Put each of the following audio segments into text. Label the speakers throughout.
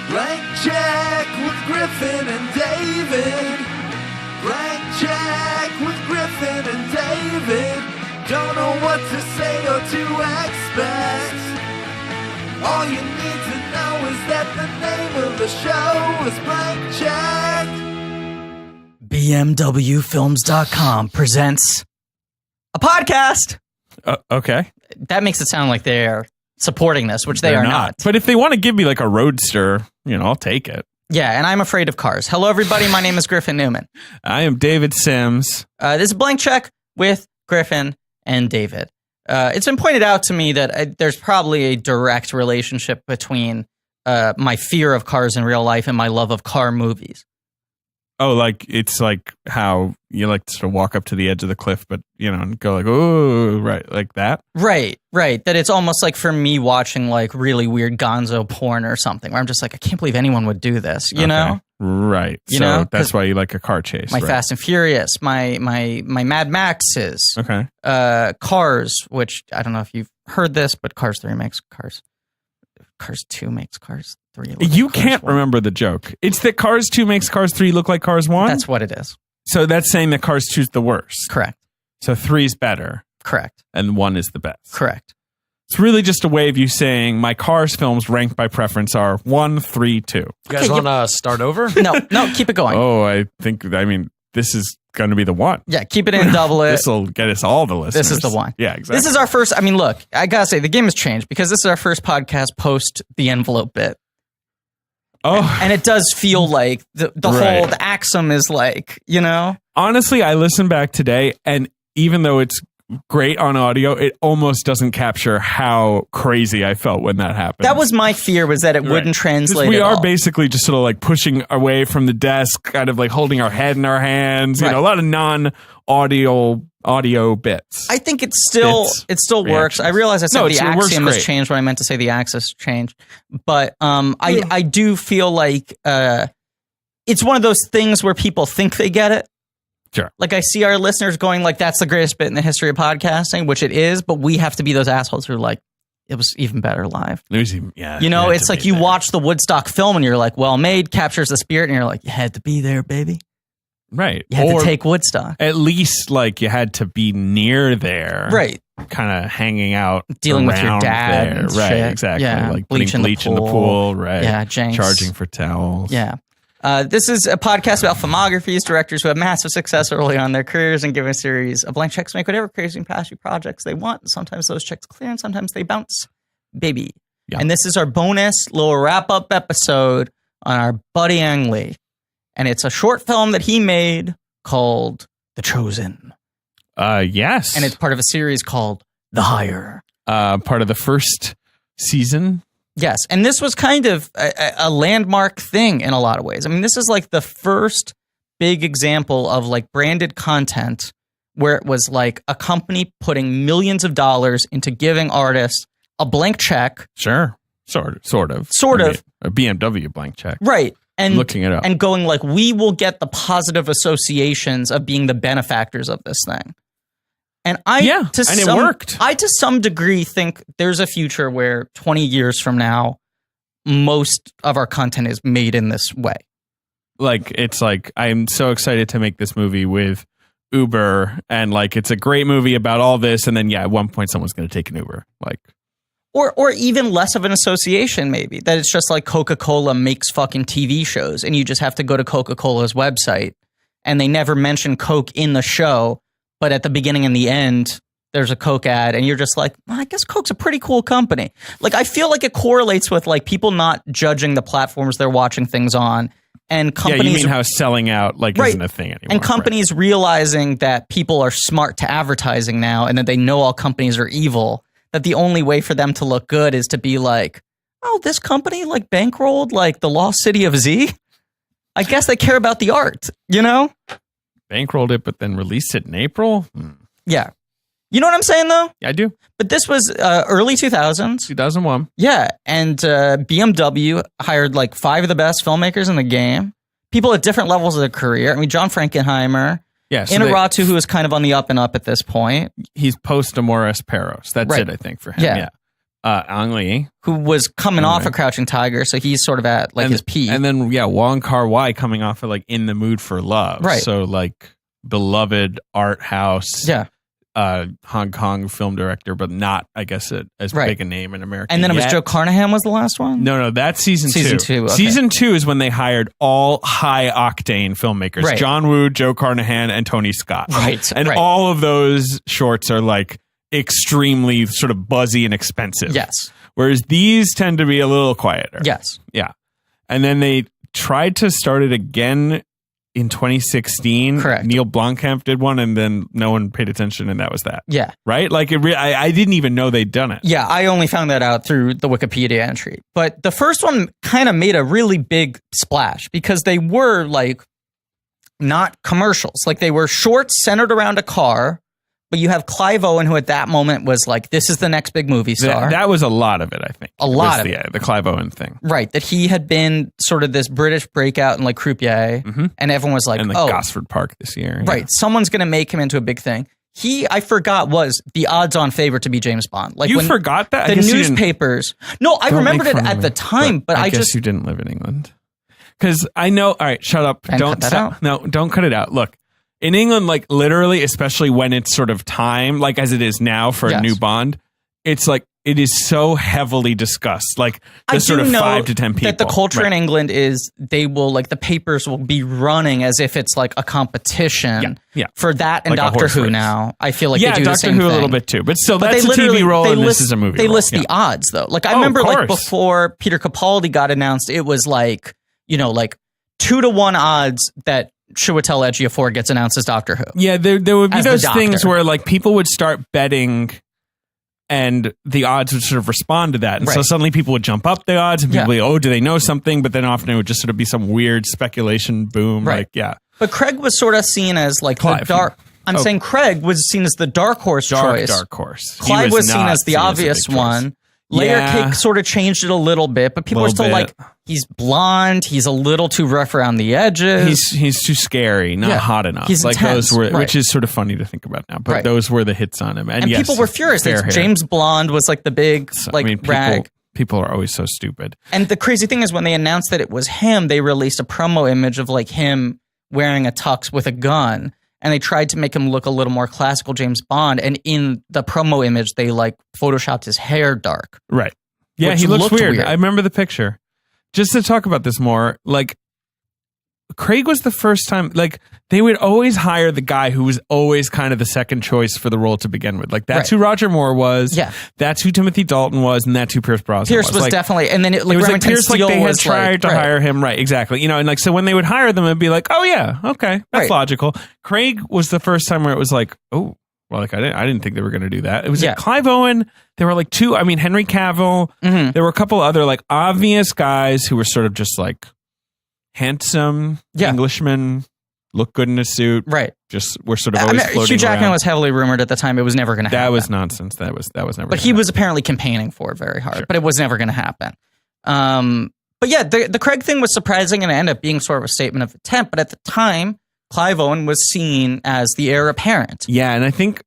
Speaker 1: Blank Check with Griffin and David. Blank Check with Griffin and David. Don't know what to say or to expect. All you need to know is that the name of the show is Blank Check.
Speaker 2: BMWFilms.com presents a podcast.
Speaker 3: Okay.
Speaker 2: That makes it sound like they're supporting this, which they are not.
Speaker 3: But if they want to give me like a roadster, I'll take it.
Speaker 2: Yeah, and I'm afraid of cars. Hello, everybody. My name is Griffin Newman.
Speaker 3: I am David Sims.
Speaker 2: This is Blank Check with Griffin and David. It's been pointed out to me that there's probably a direct relationship between my fear of cars in real life and my love of car movies.
Speaker 3: Oh, like it's like how you like to sort of walk up to the edge of the cliff, but and go like, oh, right, like that.
Speaker 2: Right. That it's almost like for me watching like really weird gonzo porn or something, where I'm just like, I can't believe anyone would do this. You know?
Speaker 3: Right. So that's why you like a car chase.
Speaker 2: My Fast and Furious, my Mad Maxes.
Speaker 3: Okay.
Speaker 2: Cars, which I don't know if you've heard this, but Cars 3 makes Cars. Cars 2 makes Cars 3.
Speaker 3: You can't remember the joke. It's that Cars 2 makes Cars 3 look like Cars 1?
Speaker 2: That's what it is.
Speaker 3: So that's saying that Cars 2 is the worst.
Speaker 2: Correct.
Speaker 3: So 3 is better.
Speaker 2: Correct.
Speaker 3: And 1 is the best.
Speaker 2: Correct.
Speaker 3: It's really just a way of you saying my Cars films ranked by preference are 1, 3, 2.
Speaker 4: You guys want to start over?
Speaker 2: No, keep it going.
Speaker 3: Oh, this is going to be the one.
Speaker 2: Yeah, keep it in, double it.
Speaker 3: This will get us all the listeners.
Speaker 2: This is the one.
Speaker 3: Yeah, exactly.
Speaker 2: This is our first, look, I got to say, the game has changed because this is our first podcast post the envelope bit.
Speaker 3: Oh.
Speaker 2: And it does feel like the whole the axiom is like,
Speaker 3: Honestly, I listened back today, and even though it's great on audio, it almost doesn't capture how crazy I felt when that happened.
Speaker 2: That was my fear, was that it wouldn't translate.
Speaker 3: We
Speaker 2: at
Speaker 3: are
Speaker 2: all.
Speaker 3: basically just sort of like pushing away from the desk, kind of like holding our head in our hands, a lot of non-audio bits.
Speaker 2: I think it still works. I realize I said the axiom has changed when I meant to say the axis changed. But I do feel like it's one of those things where people think they get it.
Speaker 3: Sure.
Speaker 2: Like I see our listeners going like, that's the greatest bit in the history of podcasting, which it is, but we have to be those assholes who are like, it was even better live.
Speaker 3: It was even, yeah.
Speaker 2: It's like you watch the Woodstock film and you're like, well made, captures the spirit, and you're like, you had to be there, baby.
Speaker 3: Right.
Speaker 2: You had to take Woodstock.
Speaker 3: At least like you had to be near there.
Speaker 2: Right.
Speaker 3: Kind of hanging out.
Speaker 2: Dealing with your dad.
Speaker 3: There. Right,
Speaker 2: shit.
Speaker 3: exactly.
Speaker 2: Yeah.
Speaker 3: Like putting bleach in the pool. Right.
Speaker 2: Yeah, Jenks.
Speaker 3: Charging for towels.
Speaker 2: Yeah. This is a podcast about filmographies, directors who have massive success early on in their careers and give a series of blank checks to make whatever crazy and passion projects they want. Sometimes those checks clear and sometimes they bounce. Baby. Yeah. And this is our bonus little wrap-up episode on our buddy Ang Lee. And it's a short film that he made called The Chosen.
Speaker 3: Yes.
Speaker 2: And it's part of a series called The Hire.
Speaker 3: Part of the first season.
Speaker 2: Yes, and this was kind of a landmark thing in a lot of ways. I mean, this is like the first big example of like branded content where it was like a company putting millions of dollars into giving artists a blank check.
Speaker 3: Sure. Sort of. A BMW blank check.
Speaker 2: Right. And
Speaker 3: looking it up.
Speaker 2: And going like, we will get the positive associations of being the benefactors of this thing. And it worked. I, to some degree, think there's a future where 20 years from now, most of our content is made in this way.
Speaker 3: Like, it's like, I'm so excited to make this movie with Uber, and like, it's a great movie about all this, and then, at one point, someone's going to take an Uber. Like,
Speaker 2: or even less of an association, maybe. That it's just like Coca-Cola makes fucking TV shows, and you just have to go to Coca-Cola's website, and they never mention Coke in the show. But at the beginning and the end, there's a Coke ad, and you're just like, well, I guess Coke's a pretty cool company. Like, I feel like it correlates with like people not judging the platforms they're watching things on, and companies.
Speaker 3: Yeah, you mean how selling out isn't a thing anymore,
Speaker 2: and companies realizing that people are smart to advertising now, and that they know all companies are evil. That the only way for them to look good is to be like, oh, this company like bankrolled like the Lost City of Z. I guess they care about the art,
Speaker 3: Bankrolled it, but then released it in April?
Speaker 2: Yeah. You know what I'm saying, though?
Speaker 3: Yeah, I do.
Speaker 2: But this was early 2000s.
Speaker 3: 2001.
Speaker 2: Yeah, and BMW hired like 5 of the best filmmakers in the game. People at different levels of their career. I mean, John Frankenheimer.
Speaker 3: Yeah, so
Speaker 2: Inarritu, who is kind of on the up and up at this point.
Speaker 3: He's post Amores Perros. That's it, I think, for him. Yeah. Ang Lee.
Speaker 2: who was coming off of Crouching Tiger, so he's sort of at like his peak.
Speaker 3: And then Wong Kar-wai coming off of like In the Mood for Love.
Speaker 2: Right.
Speaker 3: So like beloved art house.
Speaker 2: Yeah.
Speaker 3: Hong Kong film director, but not, I guess, as big a name in America.
Speaker 2: And then it was Joe Carnahan was the last one?
Speaker 3: No, that's season two.
Speaker 2: Season 2, okay.
Speaker 3: Season 2 is when they hired all high-octane filmmakers.
Speaker 2: Right.
Speaker 3: John Woo, Joe Carnahan, and Tony Scott.
Speaker 2: Right.
Speaker 3: And all of those shorts are like extremely sort of buzzy and expensive.
Speaker 2: Yes.
Speaker 3: Whereas these tend to be a little quieter.
Speaker 2: Yes.
Speaker 3: Yeah. And then they tried to start it again in 2016.
Speaker 2: Correct.
Speaker 3: Neil Blomkamp did one, and then no one paid attention, and that was that.
Speaker 2: Yeah.
Speaker 3: Right? Like, I didn't even know they'd done it.
Speaker 2: Yeah, I only found that out through the Wikipedia entry. But the first one kind of made a really big splash because they were like not commercials. Like they were shorts centered around a car, but you have Clive Owen, who at that moment was like, this is the next big movie star.
Speaker 3: That was a lot of it, I think.
Speaker 2: A lot of it.
Speaker 3: The Clive Owen thing.
Speaker 2: Right, that he had been sort of this British breakout in like Croupier, and everyone was like,
Speaker 3: and
Speaker 2: oh.
Speaker 3: Gosford Park this year.
Speaker 2: Right, someone's going to make him into a big thing. He, I forgot, was the odds-on favorite to be James Bond. Like
Speaker 3: you forgot that?
Speaker 2: The newspapers. No, I remembered it at the time, but I
Speaker 3: guess you didn't live in England. Because I know, all right, shut up. Don't cut that out. No, don't cut it out. Look. In England, like literally, especially when it's sort of time, like as it is now for a new Bond, it's like it is so heavily discussed. Like the sort of 5 to 10 people.
Speaker 2: That the culture in England is they will like the papers will be running as if it's like a competition.
Speaker 3: Yeah.
Speaker 2: For that and
Speaker 3: like
Speaker 2: Doctor Who
Speaker 3: race.
Speaker 2: now, I feel like they do
Speaker 3: Doctor
Speaker 2: the same
Speaker 3: Who
Speaker 2: thing.
Speaker 3: a little bit too, but still
Speaker 2: But
Speaker 3: that's a TV role and this is a movie.
Speaker 2: They
Speaker 3: role.
Speaker 2: list the odds though. Like I remember like before Peter Capaldi got announced, it was like like 2-to-1 odds that Chiwetel Ejiofor gets announced as Doctor Who.
Speaker 3: Yeah, there would be those things where like people would start betting and the odds would sort of respond to that. And so suddenly people would jump up the odds and people would be, oh, do they know something? But then often it would just sort of be some weird speculation boom.
Speaker 2: Right.
Speaker 3: Like, yeah.
Speaker 2: But Craig was sort of seen as like
Speaker 3: Clive.
Speaker 2: the dark... I'm saying Craig was seen as the dark horse choice.
Speaker 3: Dark horse.
Speaker 2: Clive was seen as the obvious one. Layer Cake sort of changed it a little bit, but people were still like, he's blonde, he's a little too rough around the edges.
Speaker 3: He's too scary, not hot enough.
Speaker 2: He's
Speaker 3: like
Speaker 2: intense,
Speaker 3: those were, which is sort of funny to think about now. But those were the hits on him, and yes,
Speaker 2: people were furious. James Blonde was like the big rag.
Speaker 3: People are always so stupid.
Speaker 2: And the crazy thing is, when they announced that it was him, they released a promo image of like him wearing a tux with a gun. And they tried to make him look a little more classical James Bond. And in the promo image, they like photoshopped his hair dark.
Speaker 3: Right. Yeah, he looks weird. I remember the picture. Just to talk about this more, like Craig was the first time, like they would always hire the guy who was always kind of the second choice for the role to begin with. Like that's who Roger Moore was.
Speaker 2: Yeah. That's
Speaker 3: who Timothy Dalton was, and that's who Pierce Brosnan was.
Speaker 2: Pierce was
Speaker 3: like,
Speaker 2: definitely, and then it was
Speaker 3: like
Speaker 2: Remington
Speaker 3: Pierce, like
Speaker 2: Steele
Speaker 3: they had
Speaker 2: was
Speaker 3: tried to hire him, right? Exactly. And like so when they would hire them, it'd be like, oh yeah, okay, that's logical. Craig was the first time where it was like, oh. Well, like I didn't think they were going to do that. It was like Clive Owen. There were like two. I mean, Henry Cavill.
Speaker 2: Mm-hmm.
Speaker 3: There were a couple other like obvious guys who were sort of just like handsome Englishmen, look good in a suit.
Speaker 2: Right.
Speaker 3: Just were sort of always floating
Speaker 2: Hugh Jackman
Speaker 3: around.
Speaker 2: was heavily rumored at the time. It was never going to happen.
Speaker 3: That was nonsense. That was never.
Speaker 2: But he was apparently campaigning for it very hard. But it was never going to happen. But yeah, the Craig thing was surprising and it ended up being sort of a statement of intent. But at the time, Clive Owen was seen as the heir apparent.
Speaker 3: Yeah, and I think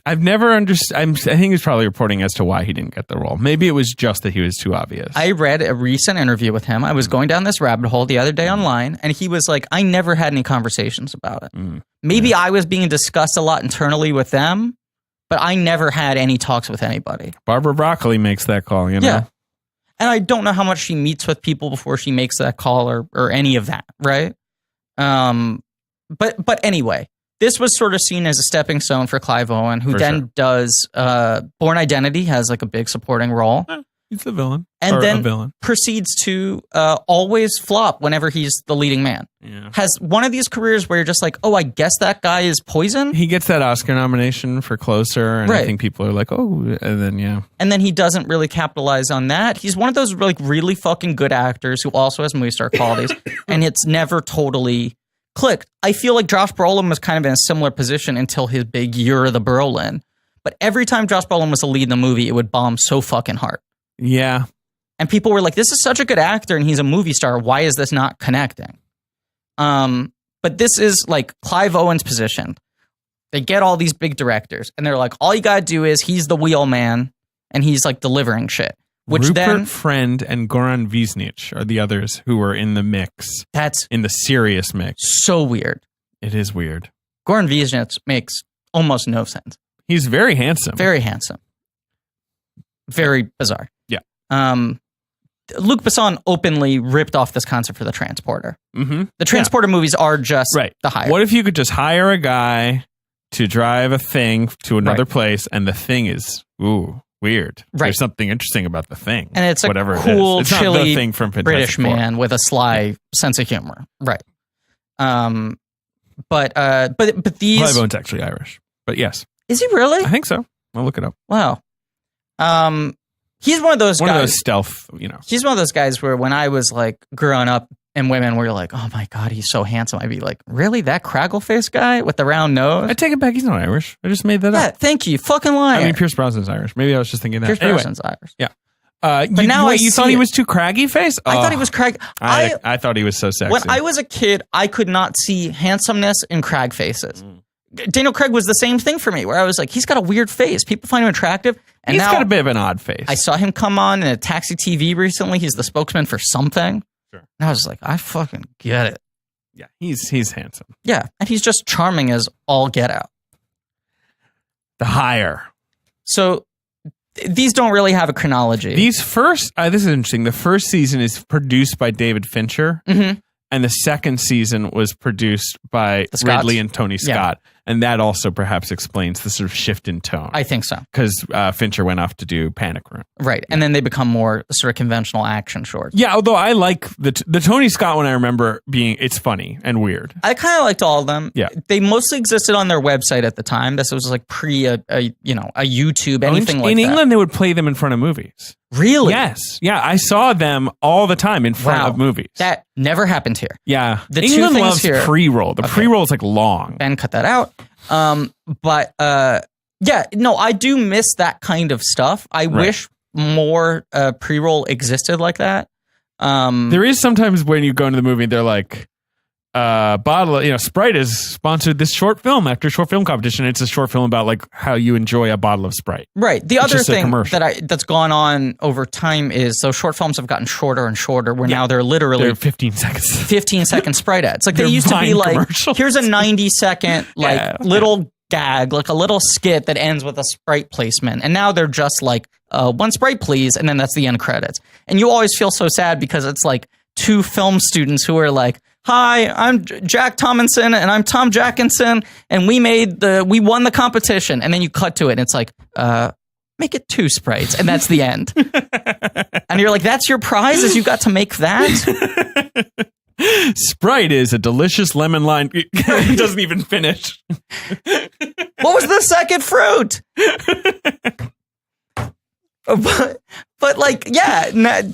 Speaker 3: I've never understood. I think he's probably reporting as to why he didn't get the role. Maybe it was just that he was too obvious.
Speaker 2: I read a recent interview with him. I was going down this rabbit hole the other day online, and he was like, I never had any conversations about it. Maybe I was being discussed a lot internally with them, but I never had any talks with anybody.
Speaker 3: Barbara Broccoli makes that call, you know?
Speaker 2: Yeah. And I don't know how much she meets with people before she makes that call or any of that, right? But anyway, this was sort of seen as a stepping stone for Clive Owen, who does Bourne Identity, has like a big supporting role.
Speaker 3: He's the villain.
Speaker 2: And then
Speaker 3: a villain.
Speaker 2: proceeds to always flop whenever he's the leading man.
Speaker 3: Yeah.
Speaker 2: Has one of these careers where you're just like, oh, I guess that guy is poison.
Speaker 3: He gets that Oscar nomination for Closer, and I think people are like, oh, and then
Speaker 2: and then he doesn't really capitalize on that. He's one of those like really fucking good actors who also has movie star qualities, and it's never totally clicked. I feel like Josh Brolin was kind of in a similar position until his big Year of the Brolin. But every time Josh Brolin was the lead in the movie, it would bomb so fucking hard.
Speaker 3: Yeah.
Speaker 2: And people were like, this is such a good actor and he's a movie star. Why is this not connecting? But this is like Clive Owen's position. They get all these big directors and they're like, all you got to do is he's the wheel man and he's like delivering shit. Which
Speaker 3: Rupert
Speaker 2: then
Speaker 3: Friend and Goran Visnich are the others who were in the mix.
Speaker 2: That's
Speaker 3: in the serious mix.
Speaker 2: So weird.
Speaker 3: It is weird.
Speaker 2: Goran Visnich makes almost no sense.
Speaker 3: He's very handsome.
Speaker 2: Very handsome. Very bizarre.
Speaker 3: Yeah.
Speaker 2: Luc Besson openly ripped off this concept for The Transporter.
Speaker 3: Mm-hmm.
Speaker 2: The Transporter movies are just the hire.
Speaker 3: What if you could just hire a guy to drive a thing to another place, and the thing is, weird.
Speaker 2: Right.
Speaker 3: There's something interesting about the thing.
Speaker 2: And it's a
Speaker 3: whatever
Speaker 2: cool,
Speaker 3: it is. It's
Speaker 2: chilly
Speaker 3: not the thing from Fantastic
Speaker 2: British
Speaker 3: Four.
Speaker 2: man with a sly sense of humor. Right. But these...
Speaker 3: Clive Owen's actually Irish. But yes.
Speaker 2: Is he really?
Speaker 3: I think so. I'll look it up.
Speaker 2: Wow. He's one of those guys.
Speaker 3: One of those stealth,
Speaker 2: He's one of those guys where when I was like growing up and women were like, oh my God, he's so handsome. I'd be like, really? That Craggle face guy with the round nose?
Speaker 3: I take it back. He's not Irish. I just made that up.
Speaker 2: Yeah, thank you. Fucking liar.
Speaker 3: I mean, Pierce Brosnan's Irish. Maybe I was just thinking that.
Speaker 2: Pierce Brosnan's Irish.
Speaker 3: Yeah.
Speaker 2: But now
Speaker 3: you thought he was too craggy face?
Speaker 2: I thought he was crag.
Speaker 3: I thought he was so sexy.
Speaker 2: When I was a kid, I could not see handsomeness in crag faces. Daniel Craig was the same thing for me, where I was like, he's got a weird face. People find him attractive. And
Speaker 3: he's
Speaker 2: now,
Speaker 3: got a bit of an odd face.
Speaker 2: I saw him come on in a Taxi TV recently. He's the spokesman for something.
Speaker 3: Sure.
Speaker 2: And I was like, I fucking get it.
Speaker 3: Yeah, he's handsome.
Speaker 2: Yeah, and he's just charming as all get out.
Speaker 3: The Hire.
Speaker 2: So these don't really have a chronology.
Speaker 3: These first, this is interesting. The first season is produced by David Fincher.
Speaker 2: Mm-hmm.
Speaker 3: And the second season was produced by Ridley and Tony Scott. Yeah. And that also perhaps explains the sort of shift in tone.
Speaker 2: I think so.
Speaker 3: Because Fincher went off to do Panic Room.
Speaker 2: Right. And then they become more sort of conventional action shorts.
Speaker 3: Yeah, although I like the Tony Scott one. I remember it's funny and weird.
Speaker 2: I kind of liked all of them.
Speaker 3: Yeah.
Speaker 2: They mostly existed on their website at the time. This was like pre a YouTube, anything like that.
Speaker 3: In England, they would play them in front of movies.
Speaker 2: Really?
Speaker 3: Yes. Yeah, I saw them all the time in front of movies.
Speaker 2: That never happened here.
Speaker 3: Yeah.
Speaker 2: The
Speaker 3: England
Speaker 2: two things
Speaker 3: loves
Speaker 2: here,
Speaker 3: pre-roll. The pre-roll is like long.
Speaker 2: Ben, cut that out. I do miss that kind of stuff. I wish more pre-roll existed like that.
Speaker 3: There is sometimes when you go into the movie and they're like, Sprite has sponsored this short film after short film competition. It's a short film about like how you enjoy a bottle of Sprite.
Speaker 2: Right. The other thing that's gone on over time is those short films have gotten shorter and shorter where now they're literally
Speaker 3: 15 seconds.
Speaker 2: 15-second Sprite ads. Like they used to be like, here's a 90-second little gag, like a little skit that ends with a Sprite placement. And now they're just like, one Sprite please, and then that's the end credits. And you always feel so sad because it's like two film students who are like, hi, I'm Jack Tomlinson and I'm Tom Jackinson, and we won the competition. And then you cut to it and it's like, make it 2 Sprites, and that's the end. And you're like, that's your prize, is you got to make that?
Speaker 3: Sprite is a delicious lemon lime. It doesn't even finish.
Speaker 2: What was the second fruit? But like, yeah,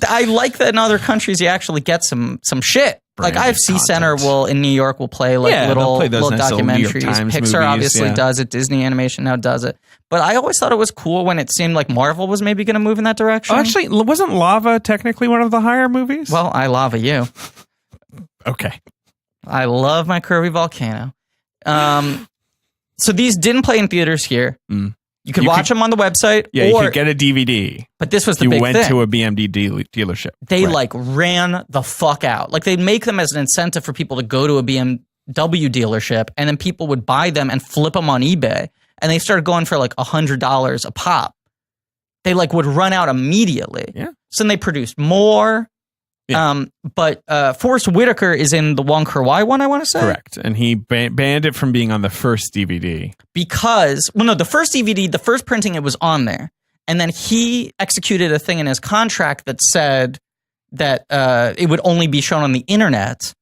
Speaker 2: I like that in other countries you actually get some shit. Like IFC Center in New York will play like little documentaries. Pixar obviously does it. Disney Animation now does it. But I always thought it was cool when it seemed like Marvel was maybe going to move in that direction.
Speaker 3: Oh, actually, wasn't Lava technically one of the Hire movies?
Speaker 2: Well, I lava you.
Speaker 3: Okay.
Speaker 2: I love my curvy volcano. So these didn't play in theaters here. You could watch them on the website.
Speaker 3: Yeah, you could get a DVD.
Speaker 2: But this was the big thing.
Speaker 3: You went to a BMD dealership.
Speaker 2: They ran the fuck out. Like they'd make them as an incentive for people to go to a BMW dealership, and then people would buy them and flip them on eBay. And they started going for like $100 a pop. They like would run out immediately.
Speaker 3: Yeah.
Speaker 2: So then they produced more. Yeah. But Forrest Whitaker is in the Wong Kar-wai one, I want to say.
Speaker 3: Correct. And he banned it from being on the first DVD.
Speaker 2: Because, the first DVD, the first printing, it was on there. And then he executed a thing in his contract that said that it would only be shown on the internet.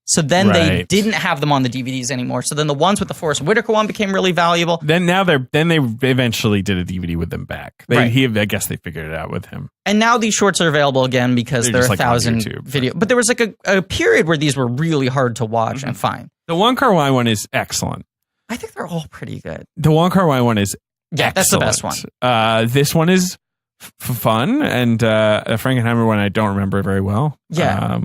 Speaker 2: So then they didn't have them on the DVDs anymore. So then the ones with the Forrest Whitaker one became really valuable.
Speaker 3: Then they eventually did a DVD with them back. I guess they figured it out with him.
Speaker 2: And now these shorts are available again because there are 1,000 videos. But there was like a period where these were really hard to watch and find.
Speaker 3: The Wong Kar-wai one is excellent.
Speaker 2: I think they're all pretty good.
Speaker 3: The Wong Kar-wai one is excellent.
Speaker 2: That's the best one.
Speaker 3: This one is fun, and the Frankenheimer one I don't remember very well.
Speaker 2: Yeah.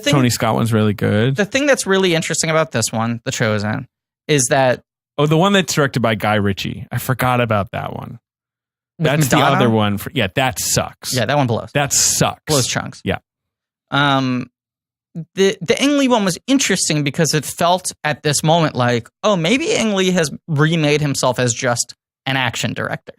Speaker 3: Tony Scott one's really good.
Speaker 2: The thing that's really interesting about this one, The Chosen, is that...
Speaker 3: Oh, the one that's directed by Guy Ritchie. I forgot about that one. That's
Speaker 2: Madonna?
Speaker 3: the other one. That sucks.
Speaker 2: Yeah, that one blows.
Speaker 3: That sucks.
Speaker 2: Blows chunks.
Speaker 3: Yeah.
Speaker 2: The Ang Lee one was interesting because it felt at this moment like, oh, maybe Ang Lee has remade himself as just an action director.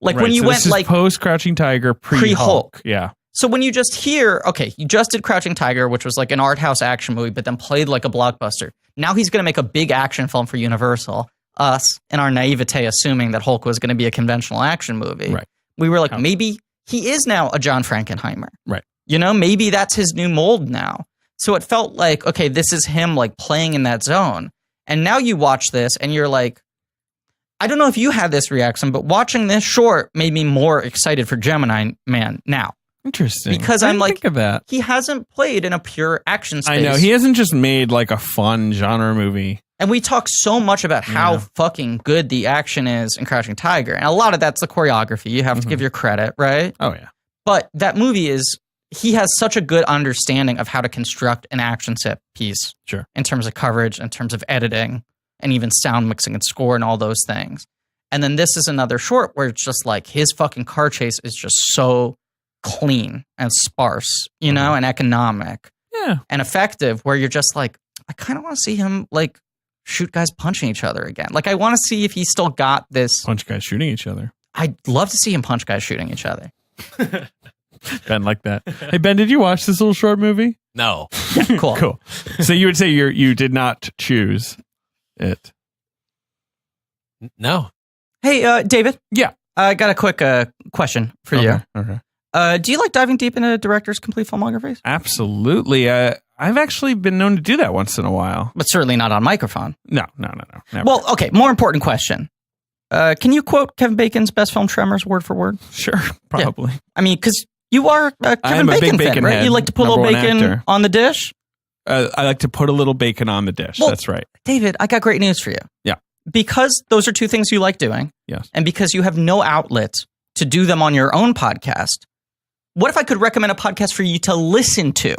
Speaker 2: Like when you went like
Speaker 3: post Crouching Tiger, pre-Hulk. Yeah.
Speaker 2: So when you just hear, okay, you just did Crouching Tiger, which was like an art house action movie, but then played like a blockbuster. Now he's going to make a big action film for Universal. Us, in our naivete, assuming that Hulk was going to be a conventional action movie.
Speaker 3: Right.
Speaker 2: We were like, maybe he is now a John Frankenheimer.
Speaker 3: Right.
Speaker 2: You know, maybe that's his new mold now. So it felt like, okay, this is him like playing in that zone. And now you watch this and you're like, I don't know if you had this reaction, but watching this short made me more excited for Gemini Man now.
Speaker 3: Interesting.
Speaker 2: Because I'm like,
Speaker 3: think of that.
Speaker 2: He hasn't played in a pure action space.
Speaker 3: I know. He hasn't just made like a fun genre movie.
Speaker 2: And we talk so much about how fucking good the action is in Crouching Tiger. And a lot of that's the choreography. You have to give your credit, right?
Speaker 3: Oh, yeah.
Speaker 2: But that movie he has such a good understanding of how to construct an action set piece.
Speaker 3: Sure.
Speaker 2: In terms of coverage, in terms of editing, and even sound mixing and score and all those things. And then this is another short where it's just like his fucking car chase is just so clean and sparse, you know, and economic.
Speaker 3: Yeah.
Speaker 2: And effective, where you're just like, I kind of want to see him like shoot guys punching each other again. Like, I want to see if he still got this.
Speaker 3: Punch guys shooting each other.
Speaker 2: I'd love to see him punch guys shooting each other.
Speaker 3: Ben like that. Hey, Ben, did you watch this little short movie?
Speaker 4: No.
Speaker 2: Yeah, cool.
Speaker 3: Cool. So you would say you did not choose it?
Speaker 4: No.
Speaker 2: Hey, David.
Speaker 3: Yeah.
Speaker 2: I got a quick question for you.
Speaker 3: Okay.
Speaker 2: Do you like diving deep into directors' complete filmographies?
Speaker 3: Absolutely. I've actually been known to do that once in a while.
Speaker 2: But certainly not on microphone.
Speaker 3: No. Never.
Speaker 2: Well, okay, more important question. Can you quote Kevin Bacon's best film, Tremors, word for word?
Speaker 3: Sure, probably.
Speaker 2: Yeah. I mean, because you are a Kevin Bacon fan, right?
Speaker 3: Head,
Speaker 2: You like to put a little bacon
Speaker 3: actor.
Speaker 2: on the dish?
Speaker 3: I like to put a little bacon on the dish.
Speaker 2: Well,
Speaker 3: that's right.
Speaker 2: David, I got great news for you.
Speaker 3: Yeah.
Speaker 2: Because those are two things you like doing.
Speaker 3: Yes.
Speaker 2: And because you have no outlet to do them on your own podcast, what if I could recommend a podcast for you to listen to?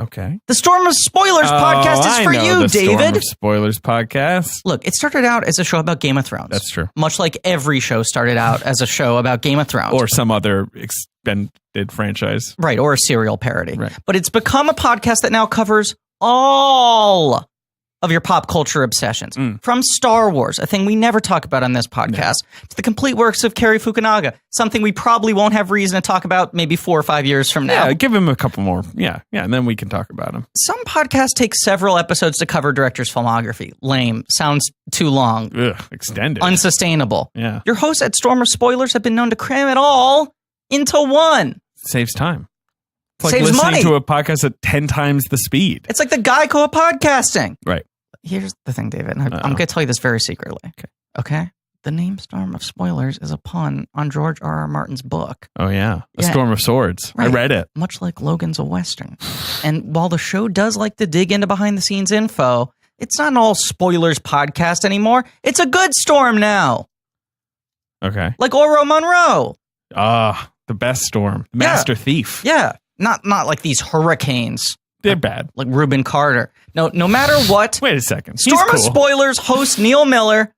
Speaker 3: Okay.
Speaker 2: The Storm of Spoilers podcast is for you, David.
Speaker 3: Storm of Spoilers podcast.
Speaker 2: Look, it started out as a show about Game of Thrones.
Speaker 3: That's true.
Speaker 2: Much like every show started out as a show about Game of Thrones.
Speaker 3: Or some other expanded franchise.
Speaker 2: Right, or a serial parody.
Speaker 3: Right.
Speaker 2: But it's become a podcast that now covers all of your pop culture obsessions. From Star Wars, a thing we never talk about on this podcast, to the complete works of Cary Fukunaga, something we probably won't have reason to talk about maybe 4 or 5 years from now.
Speaker 3: Yeah, give him a couple more. Yeah, and then we can talk about him.
Speaker 2: Some podcasts take several episodes to cover director's filmography. Lame. Sounds too long.
Speaker 3: Ugh, extended.
Speaker 2: Unsustainable.
Speaker 3: Yeah.
Speaker 2: Your hosts at Storm of Spoilers have been known to cram it all into one.
Speaker 3: Saves time. It's like
Speaker 2: Saves
Speaker 3: listening
Speaker 2: money.
Speaker 3: to a podcast at 10 times the speed.
Speaker 2: It's like the Geico of podcasting.
Speaker 3: Right.
Speaker 2: Here's the thing, David. I'm going to tell you this very secretly. Okay? The name Storm of Spoilers is a pun on George R.R. Martin's book.
Speaker 3: Oh, yeah. A Storm of Swords. Right. I read it.
Speaker 2: Much like Logan's a Western. And while the show does like to dig into behind-the-scenes info, it's not an all spoilers podcast anymore. It's a good storm now.
Speaker 3: Okay.
Speaker 2: Like Oro Monroe.
Speaker 3: The best storm. Master Thief.
Speaker 2: Yeah. Not like these hurricanes.
Speaker 3: They're bad.
Speaker 2: Like Reuben Carter. No matter what.
Speaker 3: Wait a second.
Speaker 2: Storm of Spoilers host Neil Miller,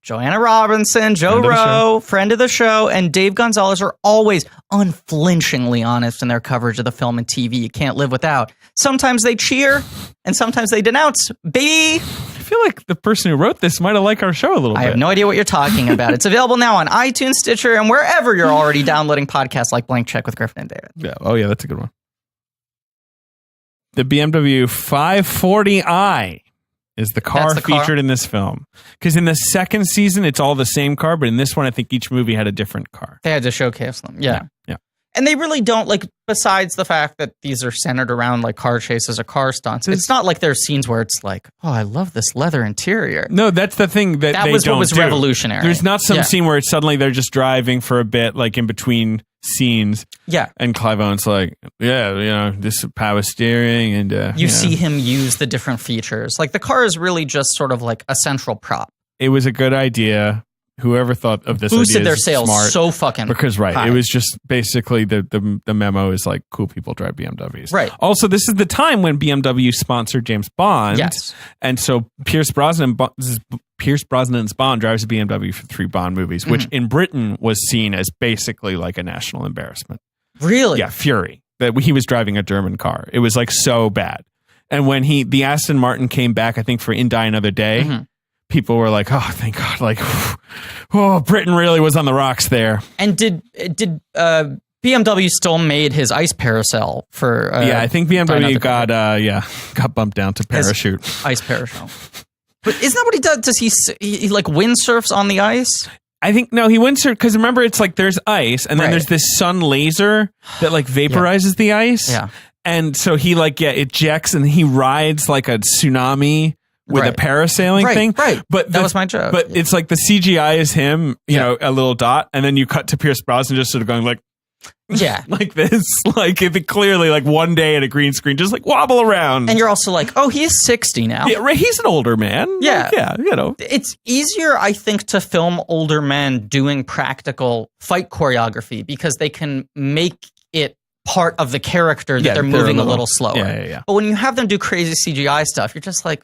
Speaker 2: Joanna Robinson, Joe Rowe, friend of the show, and Dave Gonzalez are always unflinchingly honest in their coverage of the film and TV you can't live without. Sometimes they cheer, and sometimes they denounce. I
Speaker 3: feel like the person who wrote this might have liked our show a little bit.
Speaker 2: I have no idea what you're talking about. It's available now on iTunes, Stitcher, and wherever you're already downloading podcasts like Blank Check with Griffin and David.
Speaker 3: Yeah. Oh, yeah, that's a good one. The BMW 540i is the car featured in this film. Because in the second season, it's all the same car, but in this one, I think each movie had a different car.
Speaker 2: They had to showcase them. Yeah.
Speaker 3: Yeah.
Speaker 2: And they really don't, like, besides the fact that these are centered around, like, car chases or car stunts, it's not like there's scenes where it's like, oh, I love this leather interior.
Speaker 3: No, that's the thing that they
Speaker 2: was
Speaker 3: don't
Speaker 2: what was
Speaker 3: do.
Speaker 2: Revolutionary.
Speaker 3: There's not some scene where it's suddenly they're just driving for a bit, like, in between scenes.
Speaker 2: Yeah.
Speaker 3: And Clive Owen's like, this is power steering. And
Speaker 2: you see him use the different features. Like, the car is really just sort of like a central prop.
Speaker 3: It was a good idea, Whoever thought of this
Speaker 2: boosted
Speaker 3: idea
Speaker 2: their
Speaker 3: is
Speaker 2: sales
Speaker 3: smart,
Speaker 2: so fucking
Speaker 3: because
Speaker 2: high.
Speaker 3: It was just basically the memo is like cool people drive BMWs.
Speaker 2: Right.
Speaker 3: Also, this is the time when BMW sponsored James Bond.
Speaker 2: Yes.
Speaker 3: And so Pierce Brosnan's Bond drives a BMW for 3 Bond movies, which in Britain was seen as basically like a national embarrassment.
Speaker 2: Really?
Speaker 3: Yeah, fury that he was driving a German car. It was like so bad. And when the Aston Martin came back, I think for In Die Another Day, people were like, "Oh, thank God!" Like, oh, Britain really was on the rocks there.
Speaker 2: And did BMW still made his ice parasail for?
Speaker 3: Yeah, I think BMW got bumped down to parachute.
Speaker 2: Ice parasail. But isn't that what he does? Does he like windsurfs on the ice?
Speaker 3: I think no, he windsurf because remember it's like there's ice and then there's this sun laser that like vaporizes the ice.
Speaker 2: Yeah.
Speaker 3: And so he like ejects and he rides like a tsunami with a parasailing thing.
Speaker 2: Right.
Speaker 3: But
Speaker 2: that was my joke.
Speaker 3: But it's like the CGI is him, you know, a little dot, and then you cut to Pierce Brosnan just sort of going like like this, like it clearly like one day at a green screen, just like wobble around.
Speaker 2: And you're also like, oh, he's 60 now.
Speaker 3: Yeah, right. He's an older man.
Speaker 2: Yeah.
Speaker 3: Like, you know.
Speaker 2: It's easier, I think, to film older men doing practical fight choreography because they can make it part of the character that they're moving a little slower.
Speaker 3: Yeah.
Speaker 2: But when you have them do crazy CGI stuff, you're just like,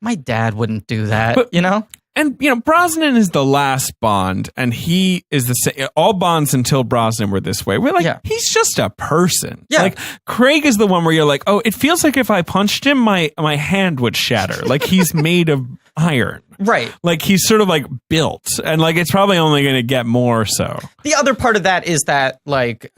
Speaker 2: my dad wouldn't do that, you know?
Speaker 3: And, you know, Brosnan is the last Bond, and he is the same. All Bonds until Brosnan were this way. We're like, he's just a person.
Speaker 2: Yeah.
Speaker 3: Like, Craig is the one where you're like, oh, it feels like if I punched him, my hand would shatter. Like, he's made of iron.
Speaker 2: Right.
Speaker 3: Like, he's sort of, like, built. And, like, it's probably only going to get more so.
Speaker 2: The other part of that is that, like,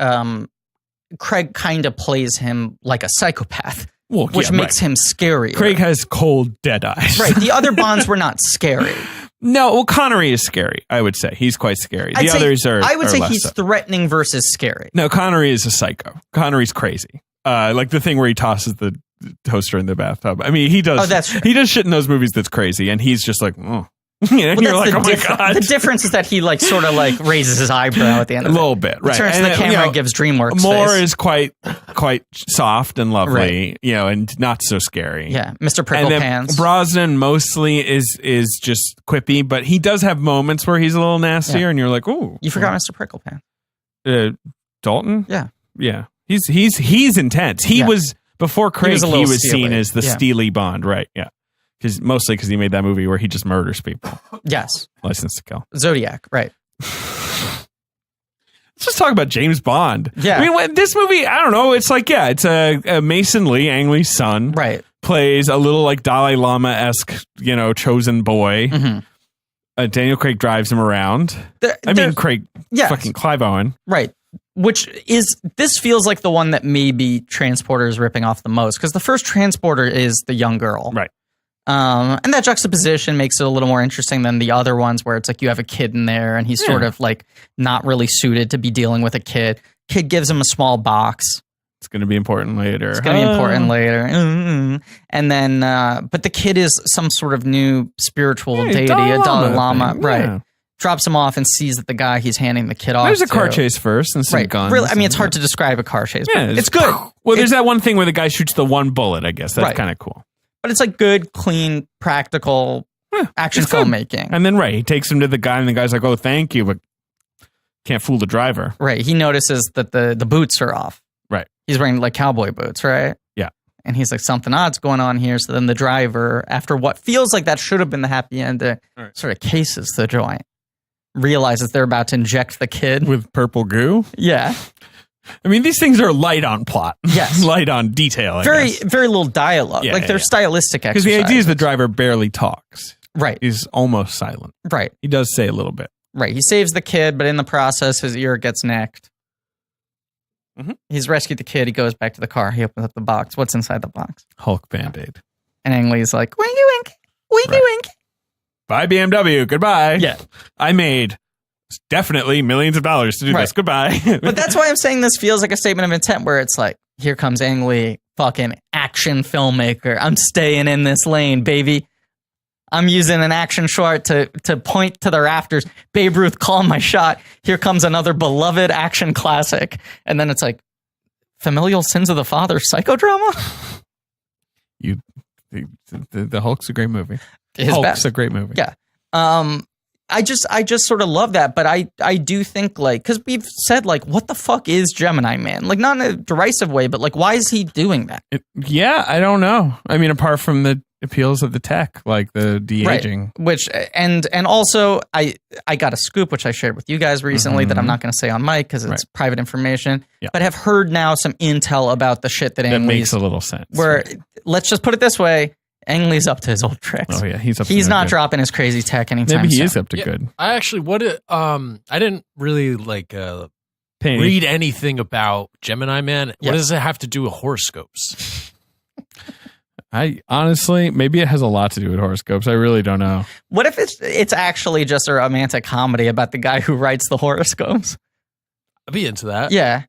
Speaker 2: Craig kind of plays him like a psychopath.
Speaker 3: Well,
Speaker 2: which makes him scary.
Speaker 3: Craig has cold, dead eyes.
Speaker 2: Right. The other Bonds were not scary.
Speaker 3: No, well, Connery is scary, I would say. He's quite scary. The others are
Speaker 2: I would say
Speaker 3: less
Speaker 2: he's
Speaker 3: so.
Speaker 2: Threatening versus scary.
Speaker 3: No, Connery is a psycho. Connery's crazy. Like the thing where he tosses the toaster in the bathtub. I mean, he does.
Speaker 2: Oh, that's true.
Speaker 3: He does shit in those movies that's crazy, and he's just like, oh. You know, you're like, oh my God.
Speaker 2: The difference is that he like sort of like raises his eyebrow at the end of it.
Speaker 3: A little bit, right.
Speaker 2: He turns to the camera and gives DreamWorks
Speaker 3: Moore
Speaker 2: face.
Speaker 3: is quite soft and lovely, you know, and not so scary.
Speaker 2: Yeah, Mr. Prickle Pants.
Speaker 3: Brosnan mostly is just quippy, but he does have moments where he's a little nastier, and you're like, ooh.
Speaker 2: You forgot Mr. Prickle Pants.
Speaker 3: Dalton?
Speaker 2: Yeah.
Speaker 3: Yeah. He's intense. He was, before Craig, he was seen as the steely Bond, right? Yeah. Mostly because he made that movie where he just murders people.
Speaker 2: Yes.
Speaker 3: License to Kill.
Speaker 2: Zodiac, right.
Speaker 3: Let's just talk about James Bond.
Speaker 2: Yeah.
Speaker 3: I mean, this movie, I don't know. It's like, it's a Mason Lee, Ang Lee's son.
Speaker 2: Right.
Speaker 3: Plays a little like Dalai Lama-esque, you know, chosen boy. Mm-hmm. Daniel Craig drives him around. Craig, fucking Clive Owen.
Speaker 2: Right. Which is, this feels like the one that maybe Transporter is ripping off the most. Because the first Transporter is the young girl.
Speaker 3: Right.
Speaker 2: And that juxtaposition makes it a little more interesting than the other ones where it's like you have a kid in there and he's sort of like not really suited to be dealing with a kid. Kid gives him a small box.
Speaker 3: It's going to be important later.
Speaker 2: And then, but the kid is some sort of new spiritual deity, a Dalai Lama. Right. Drops him off and sees that the guy he's handing the kid off
Speaker 3: There's a car chase first and some guns.
Speaker 2: Really, I mean, it's hard to describe a car chase, but it's good.
Speaker 3: Well, there's that one thing where the guy shoots the one bullet, I guess. That's kind of cool.
Speaker 2: But it's like good, clean, practical action filmmaking.
Speaker 3: And then, he takes him to the guy, and the guy's like, oh, thank you, but can't fool the driver.
Speaker 2: Right. He notices that the boots are off.
Speaker 3: Right.
Speaker 2: He's wearing like cowboy boots, right?
Speaker 3: Yeah.
Speaker 2: And he's like, something odd's going on here. So then the driver, after what feels like that should have been the happy ending, sort of cases the joint. Realizes they're about to inject the kid.
Speaker 3: With purple goo?
Speaker 2: Yeah.
Speaker 3: I mean, these things are light on plot.
Speaker 2: Yes.
Speaker 3: Light on detail,
Speaker 2: Very little dialogue. They're stylistic exercises.
Speaker 3: Because the idea is the driver barely talks.
Speaker 2: Right.
Speaker 3: He's almost silent.
Speaker 2: Right.
Speaker 3: He does say a little bit.
Speaker 2: Right. He saves the kid, but in the process, his ear gets nicked. Mm-hmm. He's rescued the kid. He goes back to the car. He opens up the box. What's inside the box?
Speaker 3: Hulk Band-Aid.
Speaker 2: And Ang Lee's like, winky wink. Winky wink.
Speaker 3: Bye, BMW. Goodbye.
Speaker 2: Yeah.
Speaker 3: I made definitely millions of dollars to do this. Goodbye.
Speaker 2: But that's why I'm saying this feels like a statement of intent where it's like, here comes Ang Lee, fucking action filmmaker. I'm staying in this lane, baby. I'm using an action short to point to the rafters. Babe Ruth, call my shot. Here comes another beloved action classic. And then it's like, Familial Sins of the Father psychodrama?
Speaker 3: The Hulk's a great movie.
Speaker 2: Hulk's
Speaker 3: a great movie.
Speaker 2: Yeah. I just sort of love that, but I do think like, because we've said like, what the fuck is Gemini Man? Like not in a derisive way, but like, why is he doing that?
Speaker 3: I don't know. I mean, apart from the appeals of the tech, like the de-aging,
Speaker 2: right. Which and also I got a scoop which I shared with you guys recently that I'm not going to say on mic because it's private information, but have heard now some intel about the shit that Ang
Speaker 3: makes a little sense.
Speaker 2: Where let's just put it this way. Ang Lee's up to his old tricks.
Speaker 3: Oh yeah, he's
Speaker 2: not dropping his crazy tech anytime
Speaker 3: Maybe he
Speaker 2: soon.
Speaker 3: is up to good.
Speaker 4: I actually I didn't really like read anything about Gemini Man. What does it have to do with horoscopes?
Speaker 3: I honestly, maybe it has a lot to do with horoscopes. I really don't know.
Speaker 2: What if it's actually just a romantic comedy about the guy who writes the horoscopes?
Speaker 4: I'd be into that.
Speaker 2: Yeah.